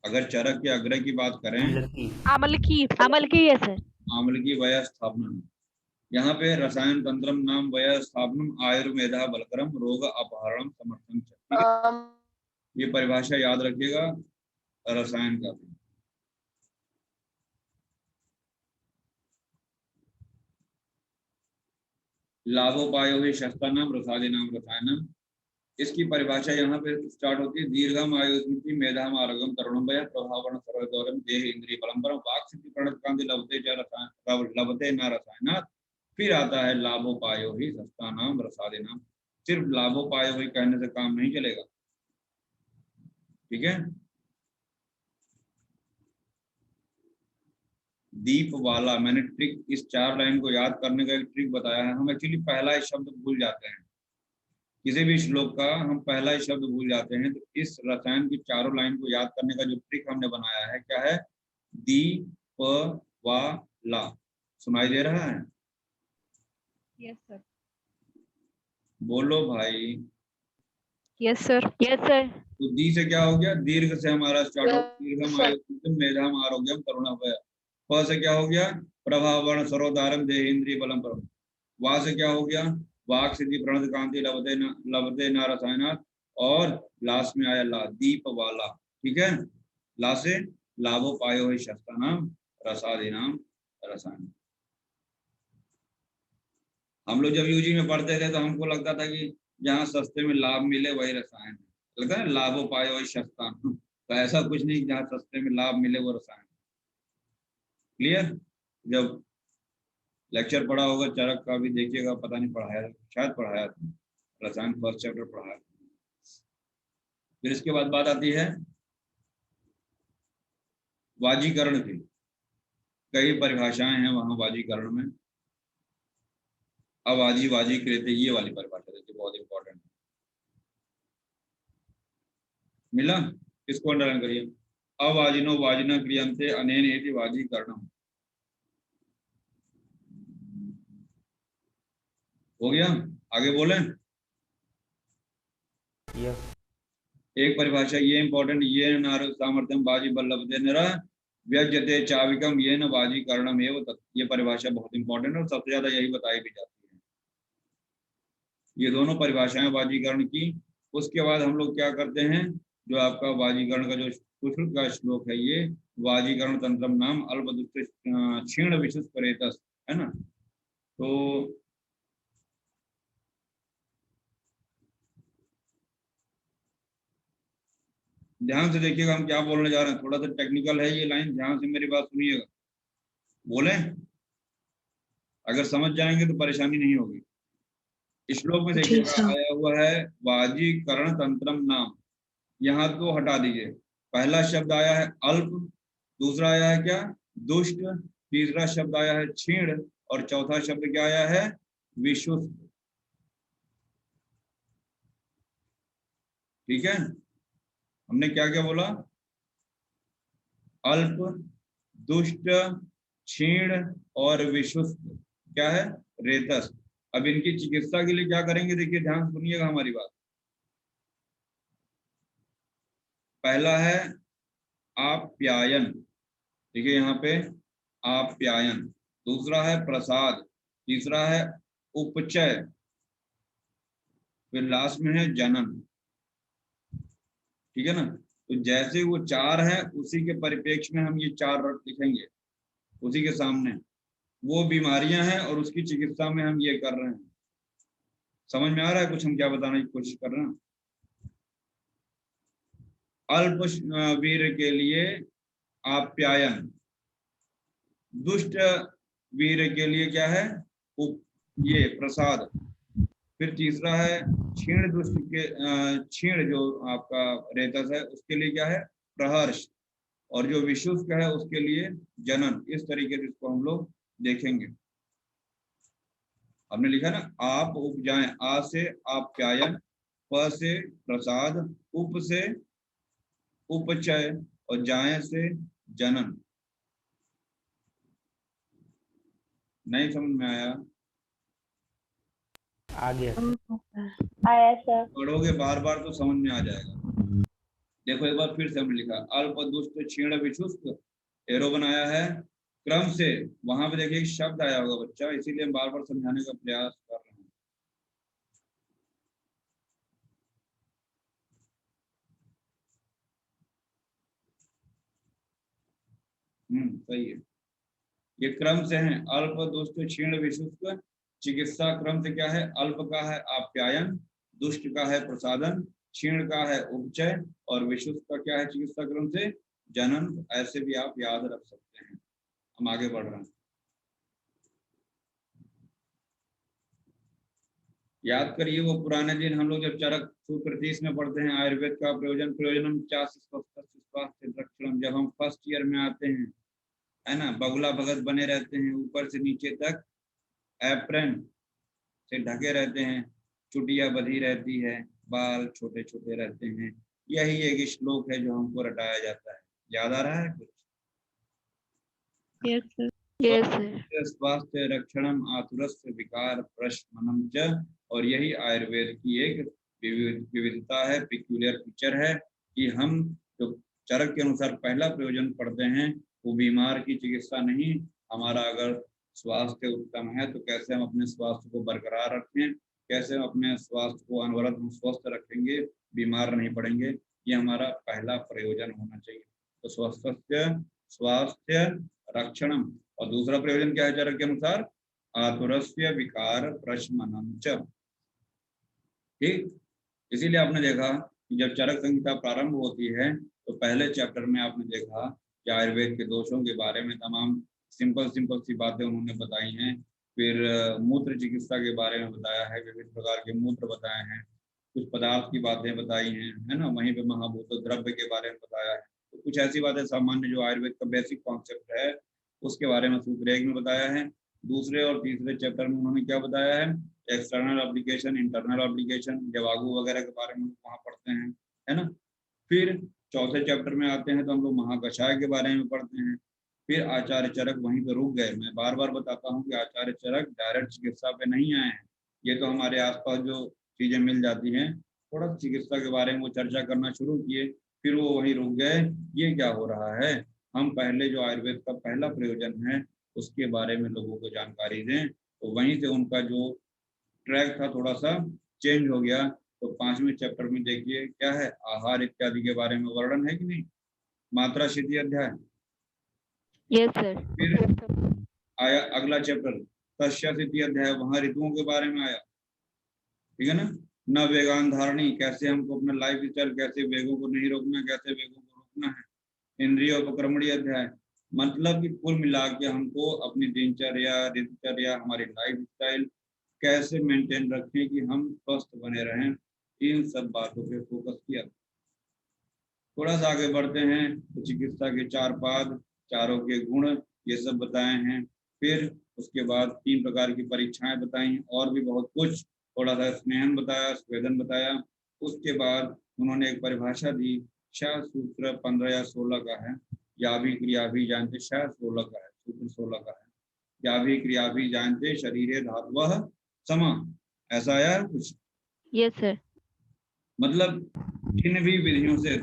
अगर चरक के अग्रह की बात करें, आमलकी है सर। आमलकी वय स्थापनम। यहाँ पे रसायन तंत्रम नाम वय स्थापनम आयुर्वेदा बलकरम रोग अपहरणम समर्थन। ये परिभाषा याद रखिएगा रसायन का भी। लाभोपायो ही शस्त्र नाम रसादि नाम रसायनम। इसकी परिभाषा यहाँ पे स्टार्ट होती है, दीर्घम आयु स्मृति मेधाम आरोग्यम तरुणम वय प्रभावरण सर्वदौरम देह इंद्रिय बलम्बरम वाक् सिद्धि प्रणत कांति लभते न रसायनात्। फिर आता है लाभोपायो ही शस्त्र नाम रसादि नाम। सिर्फ लाभोपायो ही कहने से काम नहीं चलेगा, ठीक है। दीप वाला, मैंने ट्रिक, इस 4 लाइन को याद करने का एक ट्रिक बताया है। हम एक्चुअली पहला ही शब्द भूल जाते हैं, किसी भी श्लोक का हम पहला ही शब्द भूल जाते हैं। तो इस रसायन की 4 लाइन को याद करने का जो ट्रिक हमने बनाया है, क्या है? दीप वाला। सुनाई दे रहा है? Yes sir. बोलो भाई। Yes sir. Yes sir. तो दी से क्या हो गया? दीर्घ से हमारा स्टार्ट हो, दीर्घम आयुर्वेदम मेधाम आरोग्यम तरुणम वय। प से क्या हो गया? प्रभावरण सर्वोदारम देह इंद्रिय बलम परम। वा से क्या हो गया? वाक सिद्धि प्रणत कांति लभते न रसायनात्। और लास्ट में आया ला, दीप वाला। ठीक है। ला से लाभोपायो ही शस्त्र नाम रसादि नाम रसायन। हम लोग जब यूजी में पढ़ते थे तो हमको लगता था कि जहाँ सस्ते में लाभ मिले वही रसायन है, लगता है लाभोपायो ही शस्त्र। तो ऐसा कुछ नहीं, जहाँ सस्ते में लाभ मिले वो रसायन। क्लियर? जब लेक्चर पढ़ा होगा चरक का भी देखिएगा, पता नहीं पढ़ाया, शायद पढ़ाया था, रसायन फर्स्ट चैप्टर पढ़ाया। फिर इसके बाद बात आती है वाजीकरण की। कई परिभाषाएं हैं वहां वाजीकरण में। अवाजी वाजी क्रियते, ये वाली परिभाषा देखिए, बहुत इंपॉर्टेंट है। मिला? इसको अंडरलाइन करिए। अवाजिनो वाजिना क्रियन्ते अनेन इति वाजीकरणम। हो गया? आगे बोलें। यस। एक परिभाषा ये इंपॉर्टेंट, ये नार सामर्थ्यम बाजी बल्लभते नर व्यज्यते चाविकम ये न बाजी करणम एव तत्। ये परिभाषा बहुत इंपॉर्टेंट है और सबसे ज्यादा यही बताई भी जाती है, ये दोनों परिभाषाएं बाजीकरण की। उसके बाद हम लोग क्या करते हैं, जो आपका बाजीकरण का जो सुश्रुत का श्लोक है, ये बाजीकरण तंत्रम नाम अल्पदुष्ट क्षीण विशुष्क परेतस, है ना। तो ध्यान से देखिएगा हम क्या बोलने जा रहे हैं, थोड़ा सा टेक्निकल है ये लाइन, ध्यान से मेरी बात सुनिएगा। बोले, अगर समझ जाएंगे तो परेशानी नहीं होगी। श्लोक में देखिएगा आया हुआ है बाजीकरण तंत्रम नाम, यहाँ तो हटा दीजिए। पहला शब्द आया है अल्प, दूसरा आया है क्या, दुष्ट, तीसरा शब्द आया है क्षीण, और चौथा शब्द क्या आया है, विशुष्क। ठीक है, हमने क्या क्या बोला, अल्प, दुष्ट, क्षीण और विशुष्क क्या है, रेतस। अब इनकी चिकित्सा के लिए क्या करेंगे, देखिए ध्यान सुनिएगा हमारी बात। पहला है आप्यायन, ठीक है यहाँ पे आप्यायन, दूसरा है प्रसाद, तीसरा है उपचय, फिर लास्ट में है जनन। ठीक है ना, तो जैसे वो चार है उसी के परिप्रेक्ष्य में हम ये चार रट लिखेंगे उसी के सामने, वो बीमारियां हैं और उसकी चिकित्सा में हम ये कर रहे हैं। समझ में आ रहा है कुछ हम क्या बताने की कोशिश कर रहे हैं। अल्प वीर के लिए आप्यायन, दुष्ट वीर के लिए क्या है, ये प्रसाद, फिर तीसरा है क्षीण दुष्ट के क्षीण जो आपका रेतस है उसके लिए क्या है, प्रहर्ष, और जो विशुष्क है उसके लिए जनन। इस तरीके से इसको हम लोग देखेंगे। हमने लिखा ना, आप उपजाएं, आ से आप्यायन, प से प्रसाद, उप से उपचय और जाए से जनन। नहीं समझ में आया, आ गया आया सर। पढ़ोगे बार बार तो समझ में आ जाएगा। देखो एक बार फिर से हमने लिखा, अल्प, दुष्ट, क्षीण, विशुष्क, एरो बनाया है क्रम से। वहां पे देखिए शब्द आया होगा बच्चा, इसीलिए हम बार बार समझाने का प्रयास कर रहे हैं। सही है, ये क्रम से है, अल्प, दुष्ट, क्षीण, विशुष्क। चिकित्सा क्रम से क्या है, अल्प का है आप्यायन, दुष्ट का है प्रसादन, क्षीण का है उपचय और विशुष्क का क्या है चिकित्सा क्रम से, जनन। ऐसे भी आप याद रख सकते हैं। हम आगे बढ़ रहे हैं, याद करिए वो पुराने दिन हम लोग जब चरक सूत्र 30 में पढ़ते हैं, आयुर्वेद का प्रयोजनम स्वास्थ्य रक्षणम, जब हम फर्स्ट ईयर में आते हैं, है ना, बगुला भगत बने रहते हैं, ऊपर से नीचे तक एप्रन से ढके रहते हैं, चुटिया बधी रहती है, बाल छोटे छोटे रहते हैं। यही एक श्लोक है जो हमको रटाया जाता है। याद आ रहा है कुछ? Yes sir. Yes sir. स्वास्थ्य रक्षणम आतुरस्य विकार प्रशमनम च। और यही आयुर्वेद की एक विविधता है, पिक्यूलियर फीचर है कि हम जो चरक के अनुसार पहला प्रयोजन पढ़ते हैं वो बीमार की चिकित्सा नहीं, हमारा अगर स्वास्थ्य उत्तम है तो कैसे हम अपने स्वास्थ्य को बरकरार रखें, कैसे हम अपने स्वास्थ्य को अनवरत हम स्वस्थ रखेंगे, बीमार नहीं पड़ेंगे, ये हमारा पहला प्रयोजन होना चाहिए। तो स्वास्थ्य रक्षणम, और दूसरा प्रयोजन क्या है चरक के अनुसार, आतुरस्य विकार प्रशमनम च। ठीक, इसीलिए आपने देखा कि जब चरक संहिता प्रारंभ होती है तो पहले चैप्टर में आपने देखा कि आयुर्वेद के दोषों के बारे में तमाम सिंपल सी बातें उन्होंने बताई हैं। फिर मूत्र चिकित्सा के बारे में बताया है, विभिन्न प्रकार के मूत्र बताए हैं, कुछ पदार्थ की बातें बताई हैं, है ना, वहीं पे महाभूत द्रव्य के बारे में बताया है। तो कुछ ऐसी बातें सामान्य जो आयुर्वेद का बेसिक कॉन्सेप्ट है उसके बारे में सूत्र 1 में बताया है। दूसरे और तीसरे चैप्टर में उन्होंने क्या बताया है, एक्सटर्नल एप्लीकेशन, इंटरनल एप्लीकेशन, जवागु वगैरह के बारे में वहाँ पढ़ते हैं, है ना। फिर चौथे चैप्टर में आते हैं तो हम लोग महाकषाय के बारे में पढ़ते हैं। फिर आचार्य चरक वहीं पे रुक गए। मैं बार बार बताता हूँ कि आचार्य चरक डायरेक्ट चिकित्सा पे नहीं आए हैं, ये तो हमारे आसपास जो चीजें मिल जाती हैं। थोड़ा चिकित्सा के बारे में वो चर्चा करना शुरू किए, फिर वो वहीं रुक गए। ये क्या हो रहा है, हम पहले जो आयुर्वेद का पहला प्रयोजन है उसके बारे में लोगों को जानकारी दें। तो वहीं से उनका जो ट्रैक था थोड़ा सा चेंज हो गया। तो 5वें चैप्टर में देखिए क्या है, आहार इत्यादि के बारे में वर्णन है कि नहीं, मात्रा शिथि अध्याय। Yes, sir. फिर आया अगला चैप्टर तस्य शिथि अध्याय, वहां ऋतुओं के बारे में आया, ठीक है ना। न वेगान धारणी, कैसे हमको अपना लाइफ स्टाइल, कैसे वेगों को नहीं रोकना, कैसे वेगों को रोकना है। इंद्रिय उपक्रमणी अध्याय, मतलब कि कुल मिला के हमको अपनी दिनचर्या, ऋतुचर्या, हमारी लाइफ स्टाइल कैसे मेंटेन रखें कि हम स्वस्थ बने रहें, इन सब बातों पे फोकस किया। थोड़ा सा आगे बढ़ते हैं तो चिकित्सा के 4 पाद, चारों के गुण, ये सब बताए हैं। फिर उसके बाद 3 प्रकार की परीक्षाएं बताई और भी बहुत कुछ, थोड़ा सा स्नेहन बताया, स्वेदन बताया। उसके बाद उन्होंने एक परिभाषा दी, शायद सूत्र 15 या 16 का है, या भी क्रिया भी जानते, शायद 16 का है, सूत्र 16 का है। या भी क्रिया भी जानते शरीरे धातवः समा, ऐसा आया कुछ। Yes, sir. मतलब जिन भी विधियों से,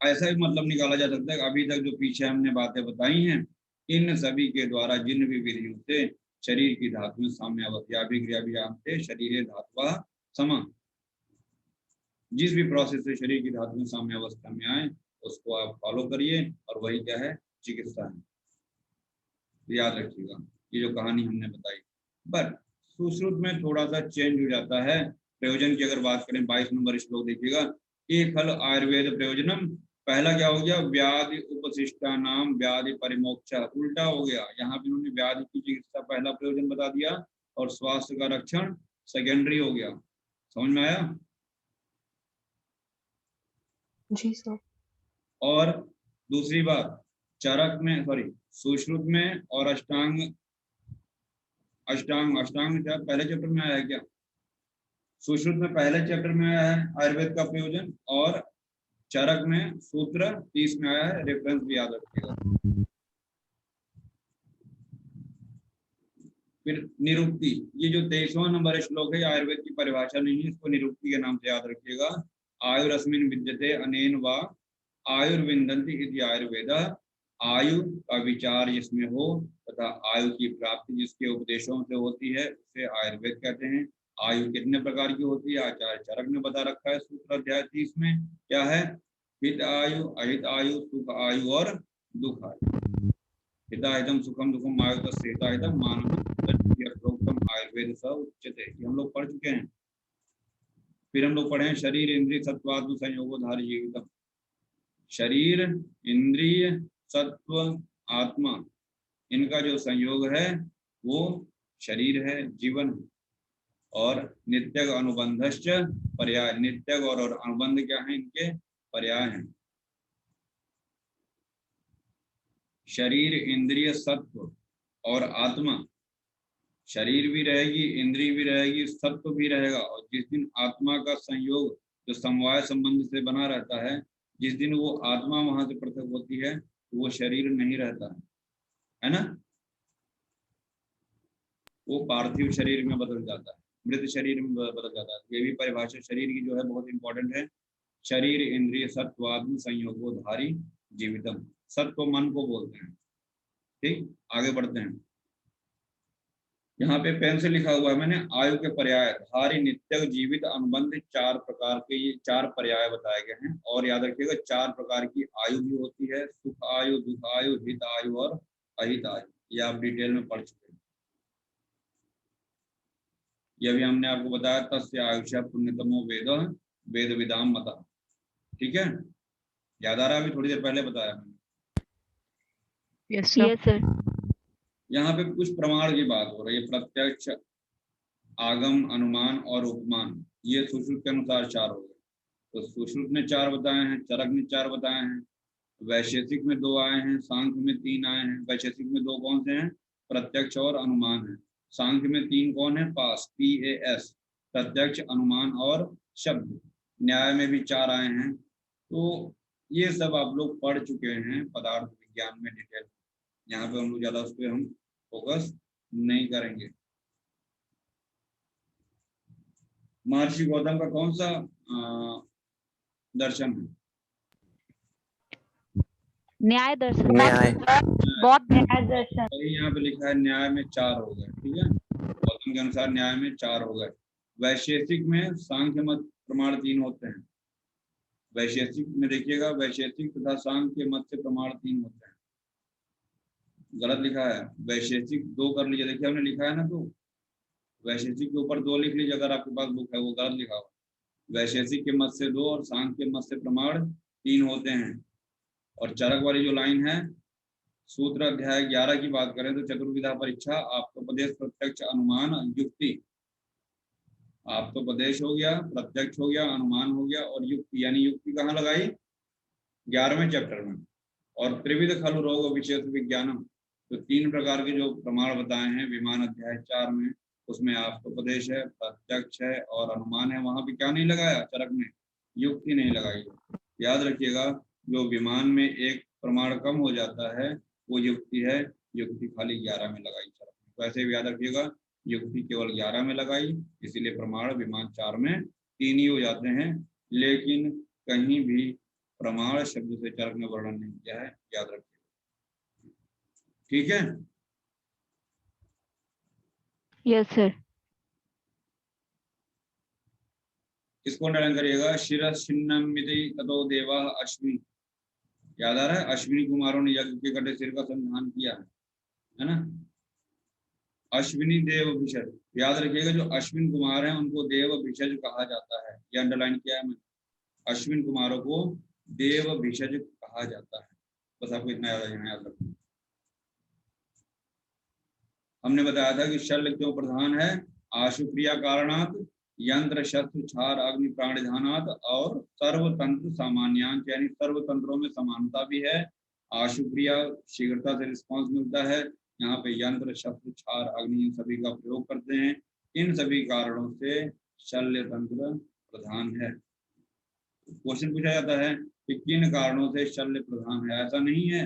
ऐसा भी मतलब निकाला जा सकता है अभी तक जो पीछे हमने बातें बताई हैं, इन सभी के द्वारा जिन भी विधियों से शरीर की धातु में साम्यावस्था, भी क्रिया भी जानते शरीर धातुवा समा, जिस भी प्रोसेस से शरीर की धातु में साम्यावस्था में आए उसको आप फॉलो करिए, और वही क्या है, चिकित्सा है। याद रखिएगा ये जो कहानी हमने बताई। बट सुश्रुत में थोड़ा सा चेंज हो जाता है। प्रयोजन की अगर बात करें 22 नंबर श्लोक देखिएगा, एक हल आयुर्वेद प्रयोजनम, पहला क्या हो गया, व्याधि उपशिष्टा नाम व्याधि परिमोक्ष, उल्टा हो गया। यहाँ पे उन्होंने व्याधि की चिकित्सा पहला प्रयोजन बता दिया और स्वास्थ्य का रक्षण सेकेंडरी हो गया। समझ में आया। जी सर। और दूसरी बात, चरक में सॉरी सुश्रुत में और अष्टांग अष्टांग अष्टांग क्या पहले चैप्टर में आया है क्या, सुश्रुत में पहले चैप्टर में आया है आयुर्वेद का प्रयोजन, और चरक में सूत्र 30 में आया है, रेफरेंस भी याद रखिएगा। फिर निरुक्ति, ये जो 23वां नंबर श्लोक है आयुर्वेद की परिभाषा नहीं है, इसको निरुक्ति के नाम से याद रखिएगा। आयुरस्मिन् विद्यते अनेन वा आयुर्विन्दन्ति इति आयुर्वेद, आयु का विचार जिसमें हो तथा आयु की प्राप्ति जिसके उपदेशों से होती है उसे आयुर्वेद कहते हैं। आयु कितने प्रकार की होती है, आचार्य चरक ने बता रखा है सूत्र अध्याय 30 में, क्या है, हित आयु, अहित आयु, सुख आयु और दुख आयु। हिताहितम सुखम दुखम आयु तस्हिताहितम मानवम प्रोक्तम आयुर्वेद स उच्यते, ये हम लोग पढ़ चुके हैं। फिर हम लोग पढ़े शरीर इंद्रिय सत्वात्म संयोगोधारी जीवितम, शरीर इंद्रिय सत्व आत्मा, इनका जो संयोग है वो शरीर है, जीवन है। और नित्यग अनुबंधश्च पर्याय, नित्यग और अनुबंध क्या है, इनके पर्याय हैं। शरीर इंद्रिय सत्व और आत्मा, शरीर भी रहेगी, इंद्रिय भी रहेगी, सत्व भी रहेगा। और जिस दिन आत्मा का संयोग जो समवाय संबंध से बना रहता है, जिस दिन वो आत्मा वहां से पृथक होती है तो वो शरीर नहीं रहता है ना, वो पार्थिव शरीर में बदल जाता है, मृत शरीर में बदल जाता है। ये भी परिभाषा शरीर की जो है बहुत इंपॉर्टेंट है। शरीर इंद्रिय सत्वात्म संयोगोधारी जीवितम, सत्व मन को बोलते हैं। ठीक, आगे बढ़ते हैं। यहाँ पे पेन से लिखा हुआ है मैंने, आयु के पर्याय धारी नित्य जीवित अनुबंध, 4 प्रकार के ये 4 पर्याय बताए गए हैं। और याद रखिएगा 4 प्रकार की आयु भी होती है, सुख आयु, दुख आयु, हित आयु और अहित आयु। ये आप डिटेल में पढ़ चुके हैं। यह भी हमने आपको बताया, तस्य आयुष्य पुण्यतमो वेद वेद विदाम मता। ठीक है, याद आ रहा है, अभी थोड़ी देर पहले बताया मैंने। Yes, sir. Yes, sir. यहाँ पे कुछ प्रमाण की बात हो रही है, प्रत्यक्ष, आगम, अनुमान और उपमान। ये सुश्रुत के अनुसार 4 हो गए। तो सुश्रुत ने 4 बताए हैं, चरक ने 4 बताए हैं, वैशेषिक में 2 आए हैं, सांख्य में 3 आए हैं। वैशेषिक में 2 कौन से हैं, प्रत्यक्ष और अनुमान है। सांख्य में 3 कौन है, पास, PAS, प्रत्यक्ष, अनुमान और शब्द। न्याय में भी 4 आए हैं। तो ये सब आप लोग पढ़ चुके हैं पदार्थ विज्ञान में डिटेल। यहाँ पे हम लोग ज्यादा उस पर हम फोकस नहीं करेंगे। महर्षि गौतम का कौन सा दर्शन है? न्याय दर्शन। न्याय। बौद्ध न्याय दर्शन। तो यहाँ पे लिखा है न्याय में 4 हो गए, ठीक है, गौतम के अनुसार न्याय में 4 हो गए। वैशेषिक में सांख्य मत प्रमाण 3 होते हैं। वैशेषिक में देखिएगा, वैशेषिक तथा सांख्य मत से प्रमाण 3 होते हैं। गलत लिखा है, वैशेषिक 2 कर लीजिए, देखिए हमने लिखा है ना 2, वैशेषिक के ऊपर 2 लिख लीजिए अगर आपके पास बुक है, वो गलत लिखा हुआ। वैशेषिक के मत से 2 और सांख्य के मत से प्रमाण 3 होते हैं। और चरक वाली जो लाइन है, सूत्र अध्याय 11 की बात करें तो चतुर्विधा परीक्षा, आप्तोपदेश, प्रत्यक्ष, अनुमान, युक्ति। आप्तोपदेश हो गया, प्रत्यक्ष हो गया, अनुमान हो गया और युक्ति, यानी युक्ति कहाँ लगाई? 11वें चैप्टर में। और त्रिविध खलु रोग विशेष विज्ञानम, तो 3 प्रकार के जो प्रमाण बताए हैं विमान अध्याय 4 में, उसमें आप्तोपदेश है, प्रत्यक्ष है और अनुमान है। वहां पे क्या नहीं लगाया? चरक में युक्ति नहीं लगाई। याद रखिएगा, जो विमान में एक प्रमाण कम हो जाता है वो युक्ति है, युक्ति खाली 11 में लगाई चरक में। वैसे भी याद रखिएगा, युक्ति केवल 11 में लगाई, इसीलिए प्रमाण विमान 4 में 3 ही हो जाते हैं। लेकिन कहीं भी प्रमाण शब्द से चरक में वर्णन नहीं किया है, याद रखिएगा, ठीक है। Yes sir. इसको नयन करिएगा, शिरश्छिन्नमिति ततो देवा अश्विनी, याद आ रहा है? अश्विनी कुमारों ने यज्ञ के कटे सिर का संधान किया है ना। अश्विनी देव भिषज, याद रखिएगा, जो अश्विन कुमार हैं उनको देव भिषज कहा जाता है, ये अंडरलाइन किया है मैंने। अश्विन कुमारों को देव भिषज कहा जाता है, बस आपको इतना याद रखना। हमने बताया था कि शल्य क्यों प्रधान है? आशु क्रिया कारणात, यंत्र शस्त्र छार अग्नि प्राणिधानात और सर्वतंत्र सामान्यांश, यानी सर्वतंत्रों में समानता भी है। आशु क्रिया शीघ्रता से रिस्पॉन्स मिलता है, यहाँ पे यंत्र शस्त्र छार अग्नि इन सभी का प्रयोग करते हैं। इन सभी कारणों से शल्य तंत्र प्रधान है। क्वेश्चन पूछा जाता है कि किन कारणों से शल्य प्रधान है? ऐसा नहीं है,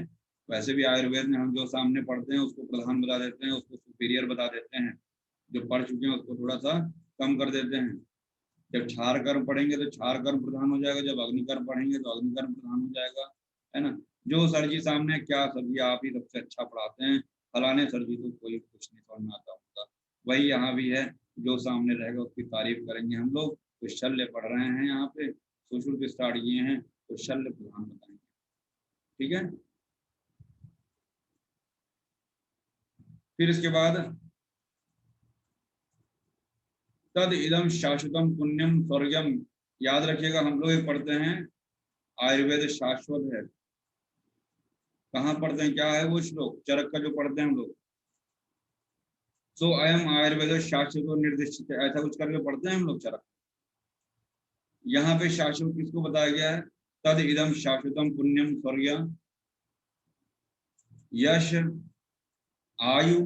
वैसे भी आयुर्वेद में हम जो सामने पढ़ते हैं उसको प्रधान बता देते हैं, उसको सुपीरियर बता देते हैं, जो पढ़ चुके हैं उसको थोड़ा सा कम कर देते हैं। जब क्षार कर्म पढ़ेंगे तो क्षार कर्म प्रधान हो जाएगा, जब अग्नि कर्म पढ़ेंगे तो अग्नि कर्म प्रधान हो जाएगा, है ना। जो सर जी सामने, क्या सर जी आप ही सबसे अच्छा पढ़ाते हैं, फलाने सर जी तो कोई कुछ नहीं समझ में आता होगा, वही यहाँ भी है, जो सामने रहेगा उसकी तारीफ करेंगे हम लोग। तो शल्य पढ़ रहे हैं यहाँ पे, सुश्रुत स्टार्ट किए हैं, तो शल्य प्रधान बताएंगे, ठीक है। फिर इसके बाद तद इदम शाश्वतम पुण्यम स्वर्गम, याद रखिएगा, हम लोग पढ़ते हैं आयुर्वेद शाश्वत है। कहाँ पढ़ते हैं? क्या है वो श्लोक? चरक का जो पढ़ते हैं हम लोग, सो अयम आयुर्वेद शाश्वत निर्दिष्ट, ऐसा कुछ करके पढ़ते हैं हम लोग चरक। यहाँ पे शाश्वत किसको बताया गया है? तद इदम शाश्वतम पुण्यम स्वर्ग, यश आयु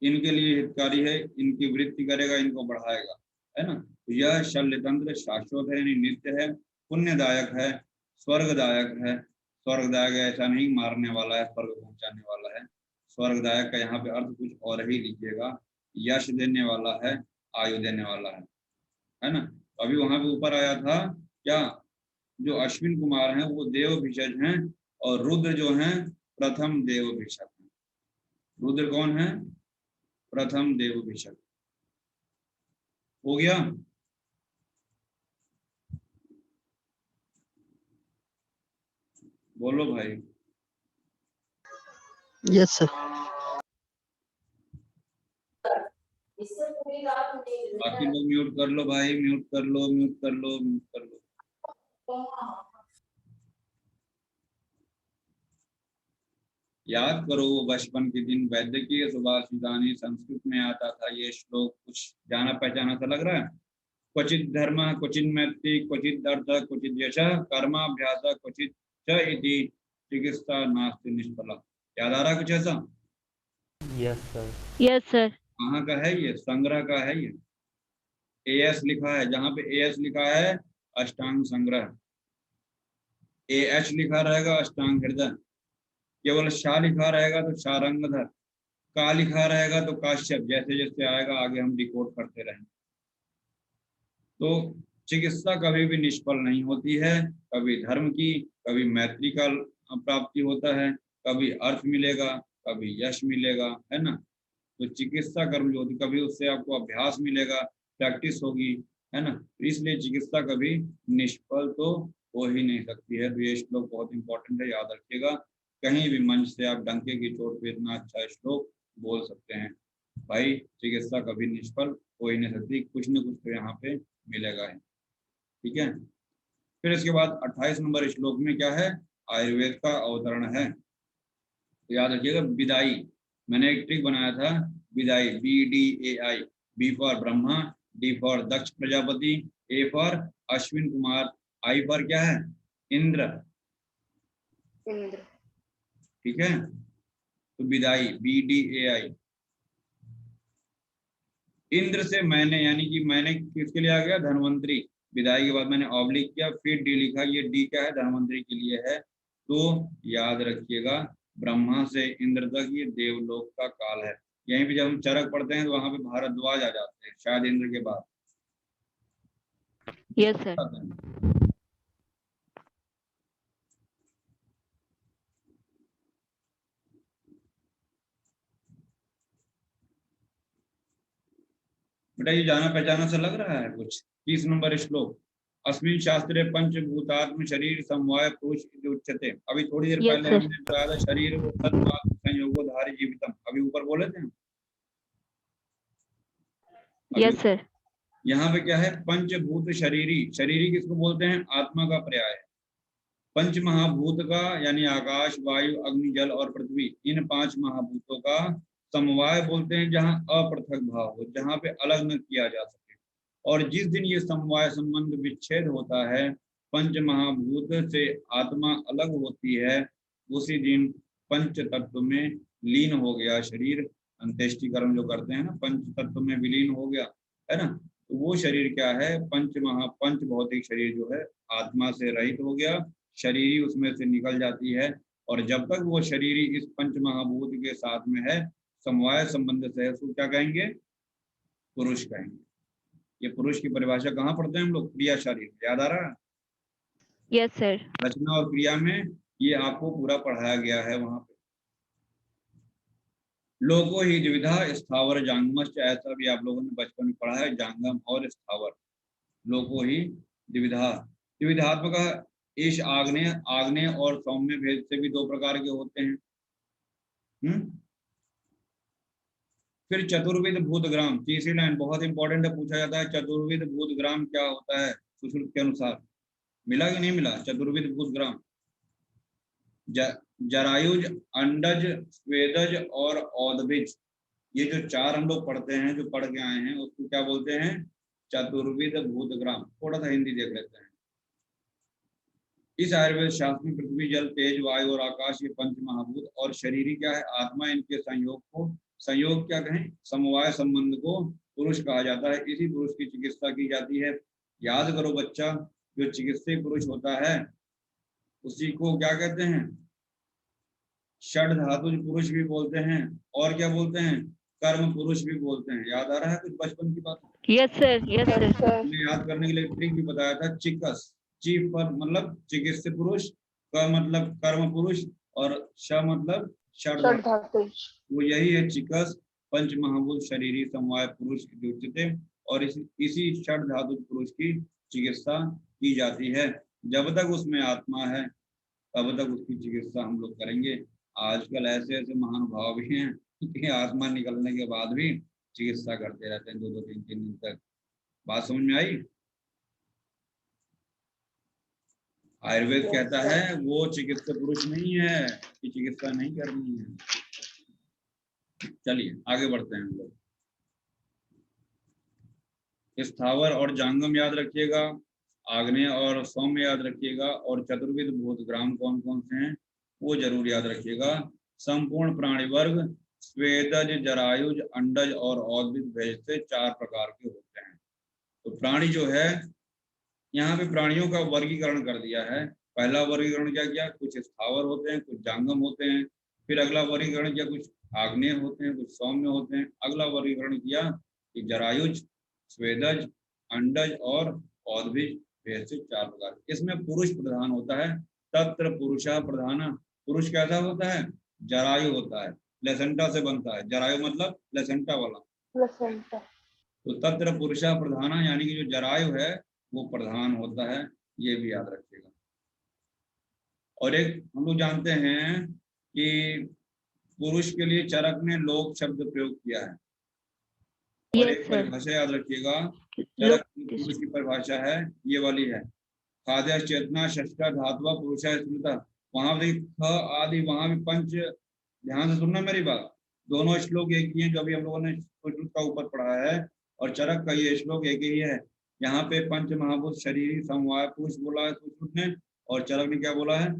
इनके लिए हितकारी है, इनकी वृद्धि करेगा, इनको बढ़ाएगा, है ना। तो यह शल्य तंत्र शाश्वत है, यानी नित्य है, पुण्यदायक है, स्वर्गदायक है। स्वर्गदायक ऐसा नहीं मारने वाला है, स्वर्ग पहुंचाने वाला है। स्वर्गदायक का यहाँ पे अर्थ कुछ और ही लीजिएगा, यश देने वाला है, आयु देने वाला है ना। अभी वहां पे ऊपर आया था क्या, जो अश्विन कुमार हैं वो देव भिषज हैं और रुद्र जो हैं प्रथम देव भिषक हैं। रुद्र कौन है? प्रथम देव भिषक। हो गया? बोलो भाई। Yes sir. बाकी लोग म्यूट कर लो भाई, म्यूट कर लो, म्यूट कर लो, म्यूट कर लो। याद करो वो बचपन के दिन, वैद्यकीय सुभाषितानी, संस्कृत में आता था ये श्लोक, कुछ जाना पहचाना सा लग रहा है। क्वचित धर्म क्वचित मैत्री क्वचित अर्थ क्वचित यश कर्माभ्यास क्वचित च इति चिकित्सा नास्ति निष्फला। याद आ रहा है कुछ ऐसा? Yes sir. Yes sir. कहाँ का है ये? संग्रह का है ये। एएस लिखा है, जहाँ पे एएस लिखा है अष्टांग संग्रह, एएच लिखा रहेगा अष्टांग हृदय, केवल शाह लिखा रहेगा तो शारंगधर, का लिखा रहेगा तो काश्यप, जैसे जैसे आएगा आगे हम डिकोड करते रहेंगे, तो चिकित्सा कभी भी निष्फल नहीं होती है, कभी धर्म की, कभी मैत्री का प्राप्ति होता है, कभी अर्थ मिलेगा, कभी यश मिलेगा, है ना। तो चिकित्सा कर्म जो होती, कभी उससे आपको अभ्यास मिलेगा, प्रैक्टिस होगी, है ना। तो इसलिए चिकित्सा कभी निष्फल तो हो ही नहीं सकती है। तो ये श्लोक बहुत इंपॉर्टेंट है, याद रखिएगा। कहीं भी मंच से आप डंके की चोट पे इतना अच्छा श्लोक बोल सकते हैं। भाई चिकित्सा कभी निष्फल हो ही नहीं सकती, कुछ न कुछ तो यहाँ पे मिलेगा है, ठीक है। फिर इसके बाद 28 नंबर श्लोक में क्या है, आयुर्वेद का अवतरण है। तो याद रखिएगा, विदाई, मैंने एक ट्रिक बनाया था, विदाई, BDAI, B for Brahma, D for Daksha Prajapati, A for Ashwin Kumar, I for क्या है, इंद्र, इंद्र। ठीक है। तो विदाई, BDAI, इंद्र से मैंने, यानी कि मैंने किसके लिए आ गया, धन्वंतरी। विदाई के बाद मैंने ऑब्लिक किया, फिर डी लिखा, ये डी क्या है, धन्वंतरी के लिए है। तो याद रखिएगा, ब्रह्मा से इंद्र तक ये देवलोक का काल है। यहीं पे जब हम चरक पढ़ते हैं तो वहां पे भारद्वाज आ जाते हैं, शायद इंद्र के बाद। Yes sir. बेटा ये जाना पहचाना सा लग रहा है कुछ। 30 नंबर श्लोक, अस्मिन् शास्त्रे पंचभूतात्म शरीर समवाय पुरुष इति उच्यते। अभी थोड़ी देर Yes, पहले sir. हमने बताया था, शरीर तन्मात्र संयोगोधारी जीवितम, अभी ऊपर बोले थे। Yes sir. यहाँ पे क्या है, पंचभूत शरीरी, शरीरी किसको बोलते हैं, आत्मा का पर्याय है। पंच महाभूत का, यानी आकाश, वायु, अग्नि, जल और पृथ्वी, इन 5 महाभूतों का समवाय बोलते हैं, जहाँ अपृथक भाव हो, जहाँ पे अलग न किया जा सके। और जिस दिन ये समवाय संबंध विच्छेद होता है, पंच महाभूत से आत्मा अलग होती है, उसी दिन पंच तत्व में लीन हो गया शरीर। अंत्येष्टि कर्म जो करते हैं ना, पंच तत्व में विलीन हो गया, है ना। तो वो शरीर क्या है, पंच भौतिक शरीर जो है आत्मा से रहित हो गया, शरीरी उसमें से निकल जाती है। और जब तक वो शरीरी इस पंच महाभूत के साथ में है, समवाय संबंध से है, उसको क्या कहेंगे, पुरुष कहेंगे। ये पुरुष की परिभाषा कहाँ पढ़ते हैं हम लोग, क्रिया शरीर, याद आ रहा है। Yes sir. रचना और क्रिया में ये आपको पूरा पढ़ाया गया है वहां पे। लोको ही द्विविधा स्थावर जांगमश्च, ऐसा भी आप लोगों ने बचपन में पढ़ा है, जांगम और स्थावर। लोको ही द्विविधा, द्विविधात्मक, ईश आग्नेय, आग्नेय और सौम्य भेद से भी 2 प्रकार के होते हैं। फिर चतुर्विध भूतग्राम, तीसरी लाइन बहुत इंपॉर्टेंट है, पूछा जाता है चतुर्विध भूतग्राम क्या होता है सुश्रुत के अनुसार। मिला कि नहीं मिला, चतुर्विध भूतग्राम, जरायुज, अंडज, स्वेदज और औदबिज, ये जो 4 हम लोग पढ़ते हैं, जो पढ़ के आए हैं, उसको क्या बोलते हैं, चतुर्विध भूतग्राम। थोड़ा सा हिंदी देख लेते हैं। इस आयुर्वेद शास्त्र में पृथ्वी, जल, तेज, वायु और आकाश, ये 5 महाभूत और शरीरी क्या है, आत्मा, इनके संयोग को, संयोग क्या कहें, समवाय संबंध को पुरुष कहा जाता है। इसी पुरुष की चिकित्सा की जाती है। याद करो बच्चा, जो चिकित्सक पुरुष होता है उसी को क्या कहते हैं, षड धातुज पुरुष भी बोलते हैं, और क्या बोलते हैं, कर्म पुरुष भी बोलते हैं। याद आ रहा है कुछ बचपन की बात। Yes sir. Yes sir. मैंने याद करने के लिए ट्रिक भी बताया था, चिकस, चीफ पर मतलब चिकित्सक पुरुष, क मतलब कर्म पुरुष, और श मतलब षड धातु, वो यही है चिकस, पंच महाभूत शरीरी समवाय पुरुष उच्यते। और इसी षड धातु पुरुष की चिकित्सा की जाती है। जब तक उसमें आत्मा है तब तक उसकी चिकित्सा हम लोग करेंगे। आजकल ऐसे ऐसे महानुभाव भी हैं कि आत्मा निकलने के बाद भी चिकित्सा करते रहते हैं 2-2, 3-3 दिन तक। बात समझ में आई। आयुर्वेद कहता है वो चिकित्सक पुरुष नहीं है कि चिकित्सा नहीं करनी है। चलिए आगे बढ़ते हैं हम लोग। स्थावर और जांगम याद रखिएगा, आग्नेय और सौम्य याद रखिएगा, और चतुर्विध भूतग्राम कौन कौन से हैं वो जरूर याद रखिएगा। संपूर्ण प्राणी वर्ग स्वेदज, जरायुज, अंडज और औद्भिद भेद से 4 प्रकार के होते हैं। तो प्राणी जो है, यहाँ पे प्राणियों का वर्गीकरण कर दिया है। पहला वर्गीकरण क्या किया, कुछ स्थावर होते हैं, कुछ जांगम होते हैं। फिर अगला वर्गीकरण किया, कुछ आग्नेय होते हैं, कुछ सौम्य होते हैं। अगला वर्गीकरण किया कि जरायुज, स्वेदज, अंडज और पौधबीज भेद से 4 प्रकार। इसमें पुरुष प्रधान होता है, तत्र पुरुषा प्रधान। पुरुष कैसा होता है? जरायु होता है, प्लेसेंटा से बनता है। जरायु मतलब प्लेसेंटा वाला। प्लेसेंटा। तो तत्र पुरुषा प्रधान यानी कि जो जरायु है वो प्रधान होता है, ये भी याद रखिएगा। और एक हम लोग जानते हैं कि पुरुष के लिए चरक ने लोक शब्द प्रयोग किया है। और Yes, एक sir. परिभाषा याद रखिएगा, Look, चरक की पुरुष की परिभाषा है, ये वाली है, खाद्य चेतना षष्ठा धातुवा पुरुषा स्मृता। वहां भी ख आदि, वहां भी पंच। ध्यान से सुनना मेरी बात, दोनों श्लोक एक ही है जो अभी हम लोगों ने सुश्रुत का ऊपर पढ़ा है, और चरक का ये श्लोक एक ही है। यहाँ पे पंच महाभूत शरीर समवाय पुरुष बोला है सुश्रुत ने, और चरक ने क्या बोला है?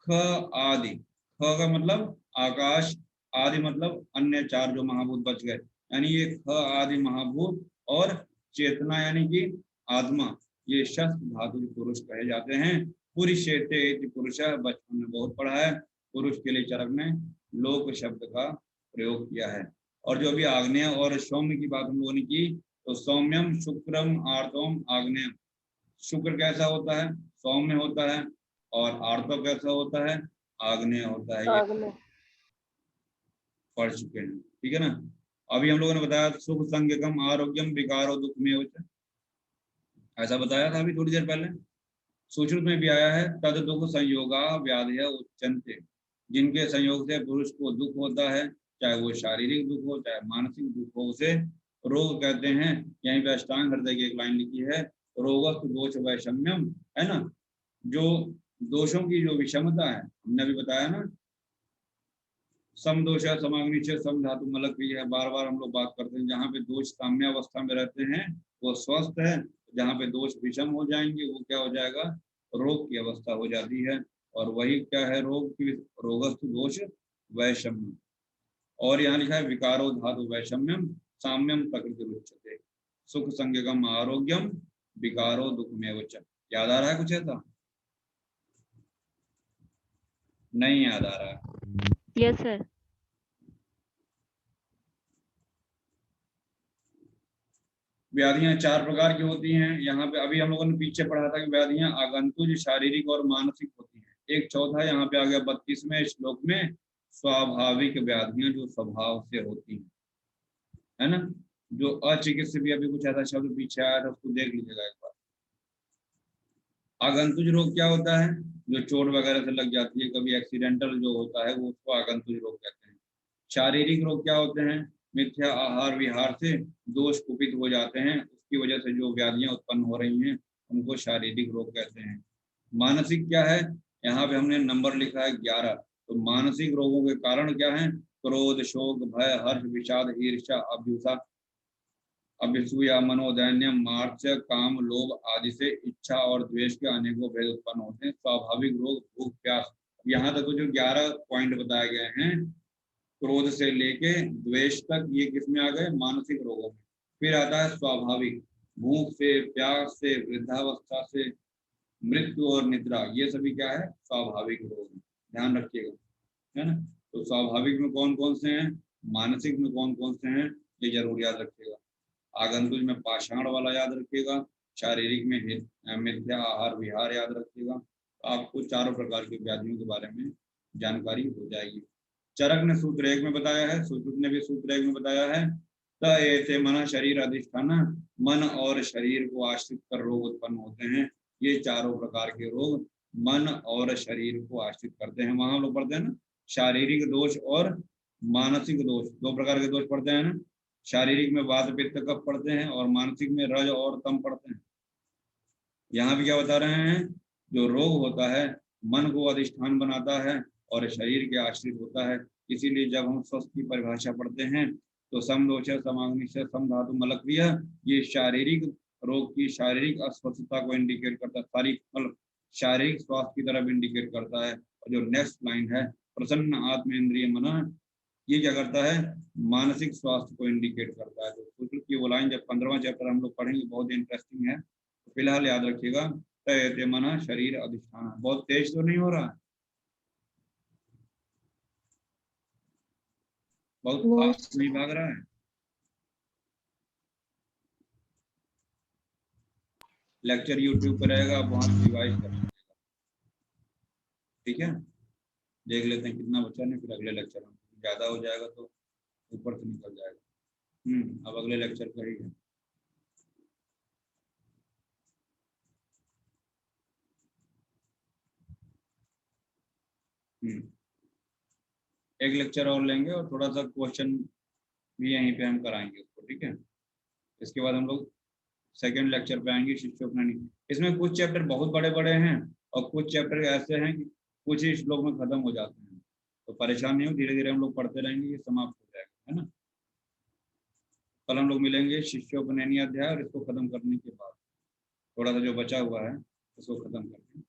ख आदि। ख का मतलब आकाश, आदि मतलब अन्य 4 जो महाभूत बच गए, यानी ये ख आदि महाभूत और चेतना यानी कि आत्मा, ये शस्त्र धातु पुरुष कहे जाते हैं। पुरुषेते इति पुरुषः, बचपन में बहुत पढ़ा है। पुरुष के लिए चरक ने लोक शब्द का प्रयोग किया है। और जो अभी आग्नेय और सौम्य की बात हम लोगों ने की, तो सौम्यम शुक्रम आर्तवम आग्नेयम। शुक्र कैसा होता है? सौम्य होता है। और आर्तव कैसा होता है? आग्नेय होता है। ये अगले। पढ़ चुके हैं, ठीक है ना। अभी हम लोगों ने बताया सुख संज्ञकम आरोग्यम विकारो दुख में, ऐसा बताया था अभी थोड़ी देर पहले। सुश्रुत में भी आया है, तद दुख संयोगा व्याधि उच्चन्ते। जिनके संयोग से पुरुष को दुख होता है, चाहे वो शारीरिक दुख हो चाहे मानसिक दुख हो, उसे रोग कहते हैं। यहीं पे अष्टांग हृदय की एक लाइन लिखी है, रोगस्तु दोष वैषम्यम, है ना। जो दोषों की जो विषमता है, हमने अभी बताया ना, सम दोष समाग्निचय सम धातु मलक भी है, बार बार हम लोग बात करते हैं। जहाँ पे दोष साम्य अवस्था में रहते हैं वो स्वस्थ है, जहाँ पे दोष विषम हो जाएंगे वो क्या हो जाएगा? रोग की अवस्था हो जाती है। और वही क्या है? रोग की, रोगस्तु दोष वैषम्य। और यहाँ लिखा है विकारो धातु वैषम्यम साम्यम प्रकृति रुच्यते, सुख संज्ञकम आरोग्यम विकारो दुखमेव च। याद आ रहा है कुछ ऐसा? नहीं याद आ रहा है? Yes, sir. व्याधियां 4 प्रकार की होती हैं। यहाँ पे अभी हम लोगों ने पीछे पढ़ा था कि व्याधियां आगंतुज शारीरिक और मानसिक होती हैं। एक चौथा यहाँ पे आ गया 32वें श्लोक में, स्वाभाविक व्याधियां जो स्वभाव से होती हैं, है ना। जो अचिकित्सित भी, अभी कुछ ऐसा शब्द पीछे आया था, उसको देख लीजिएगा एक बार। आगंतुज रोग क्या होता है? जो चोट वगैरह से लग जाती है, कभी एक्सीडेंटल जो होता है वो, उसको आगंतुज रोग कहते हैं। शारीरिक रोग क्या होते हैं? मिथ्या आहार विहार से दोष कुपित हो जाते हैं, उसकी वजह से जो व्याधियां उत्पन्न हो रही हैं उनको शारीरिक रोग कहते हैं। मानसिक क्या है? यहाँ पे हमने नंबर लिखा है 11। तो मानसिक रोगों के कारण क्या है? क्रोध, शोक, भय, हर्ष, विषाद, ईर्ष्या, अभ्युसा, अभिसूया, मनोदैन्य, मार्च्य, काम, लोभ आदि से इच्छा और द्वेष के अनेकों भेद उत्पन्न होते हैं। स्वाभाविक रोग, भूख प्यास। यहाँ तक तो जो 11 पॉइंट बताए गए हैं, क्रोध से लेके द्वेष तक, ये किसमें आ गए? मानसिक रोगों में। फिर आता है स्वाभाविक, भूख से, प्यास से, वृद्धावस्था से, मृत्यु और निद्रा, ये सभी क्या है? स्वाभाविक रोग। ध्यान रखिएगा, है ना। तो स्वाभाविक में कौन कौन से हैं, मानसिक में कौन कौन से हैं, ये जरूर याद रखिएगा। आगंतुज में पाषाण वाला याद रखिएगा, शारीरिक में मिथ्या आहार विहार याद रखिएगा। तो आपको चारों प्रकार की व्याधियों के बारे में जानकारी हो जाएगी। चरक ने सूत्र 1 में बताया है, सुश्रुत ने भी सूत्र 1 में बताया है, त एते मन शरीर अधिष्ठान, मन और शरीर को आश्रित कर रोग उत्पन्न होते हैं। ये चारों प्रकार के रोग मन और शरीर को आश्रित करते हैं। वहां लोग पढ़ते हैं ना, शारीरिक दोष और मानसिक दोष, 2 प्रकार के दोष पढ़ते हैं ना। शारीरिक में वात पित्त कफ पढ़ते हैं, और मानसिक में रज और तम पढ़ते हैं। यहाँ भी क्या बता रहे हैं? जो रोग होता है मन को अधिष्ठान बनाता है और शरीर के आश्रित होता है। इसीलिए जब हम स्वस्थ की परिभाषा पढ़ते हैं तो सम दोष समाग्निश्च सम धातु मलक्रिय, ये शारीरिक रोग की शारीरिक अस्वस्थता को इंडिकेट करता है, मतलब शारीरिक स्वास्थ्य की तरफ इंडिकेट करता है। और जो नेक्स्ट लाइन है प्रसन्न आत्म इंद्रिय मन, ये क्या करता है? मानसिक स्वास्थ्य को इंडिकेट करता है। तो सुश्रुत की वो लाइन जब 15वां चैप्टर हम लोग पढ़ेंगे, बहुत इंटरेस्टिंग है। तो फिलहाल याद रखिएगा, तयते मन शरीर अधिष्ठान। बहुत तेज तो नहीं हो रहा है? बहुत फास्ट नहीं भाग रहा है? लेक्चर यूट्यूब पर रहेगा, आप वहाँ से रिवाइज कर लीजिएगा। ठीक है, देख लेते हैं कितना बचा, नहीं फिर अगले लेक्चर में ज़्यादा हो जाएगा तो ऊपर से निकल जाएगा। अब अगले लेक्चर का ही है। एक लेक्चर और लेंगे और थोड़ा सा क्वेश्चन भी यहीं पे हम कराएंगे उसको। ठीक है, इसके बाद हम लोग सेकेंड लेक्चर पे आएंगे शिष्योपनयनी। इसमें कुछ चैप्टर बहुत बड़े बड़े हैं और कुछ चैप्टर ऐसे हैं कि कुछ ही श्लोक में खत्म हो जाते हैं, तो परेशान नहीं हो, धीरे धीरे हम लोग पढ़ते रहेंगे, ये समाप्त हो जाएगा, है ना। कल हम लोग मिलेंगे शिष्योपनयनी अध्याय और इसको खत्म करने के बाद थोड़ा सा जो बचा हुआ है उसको खत्म करके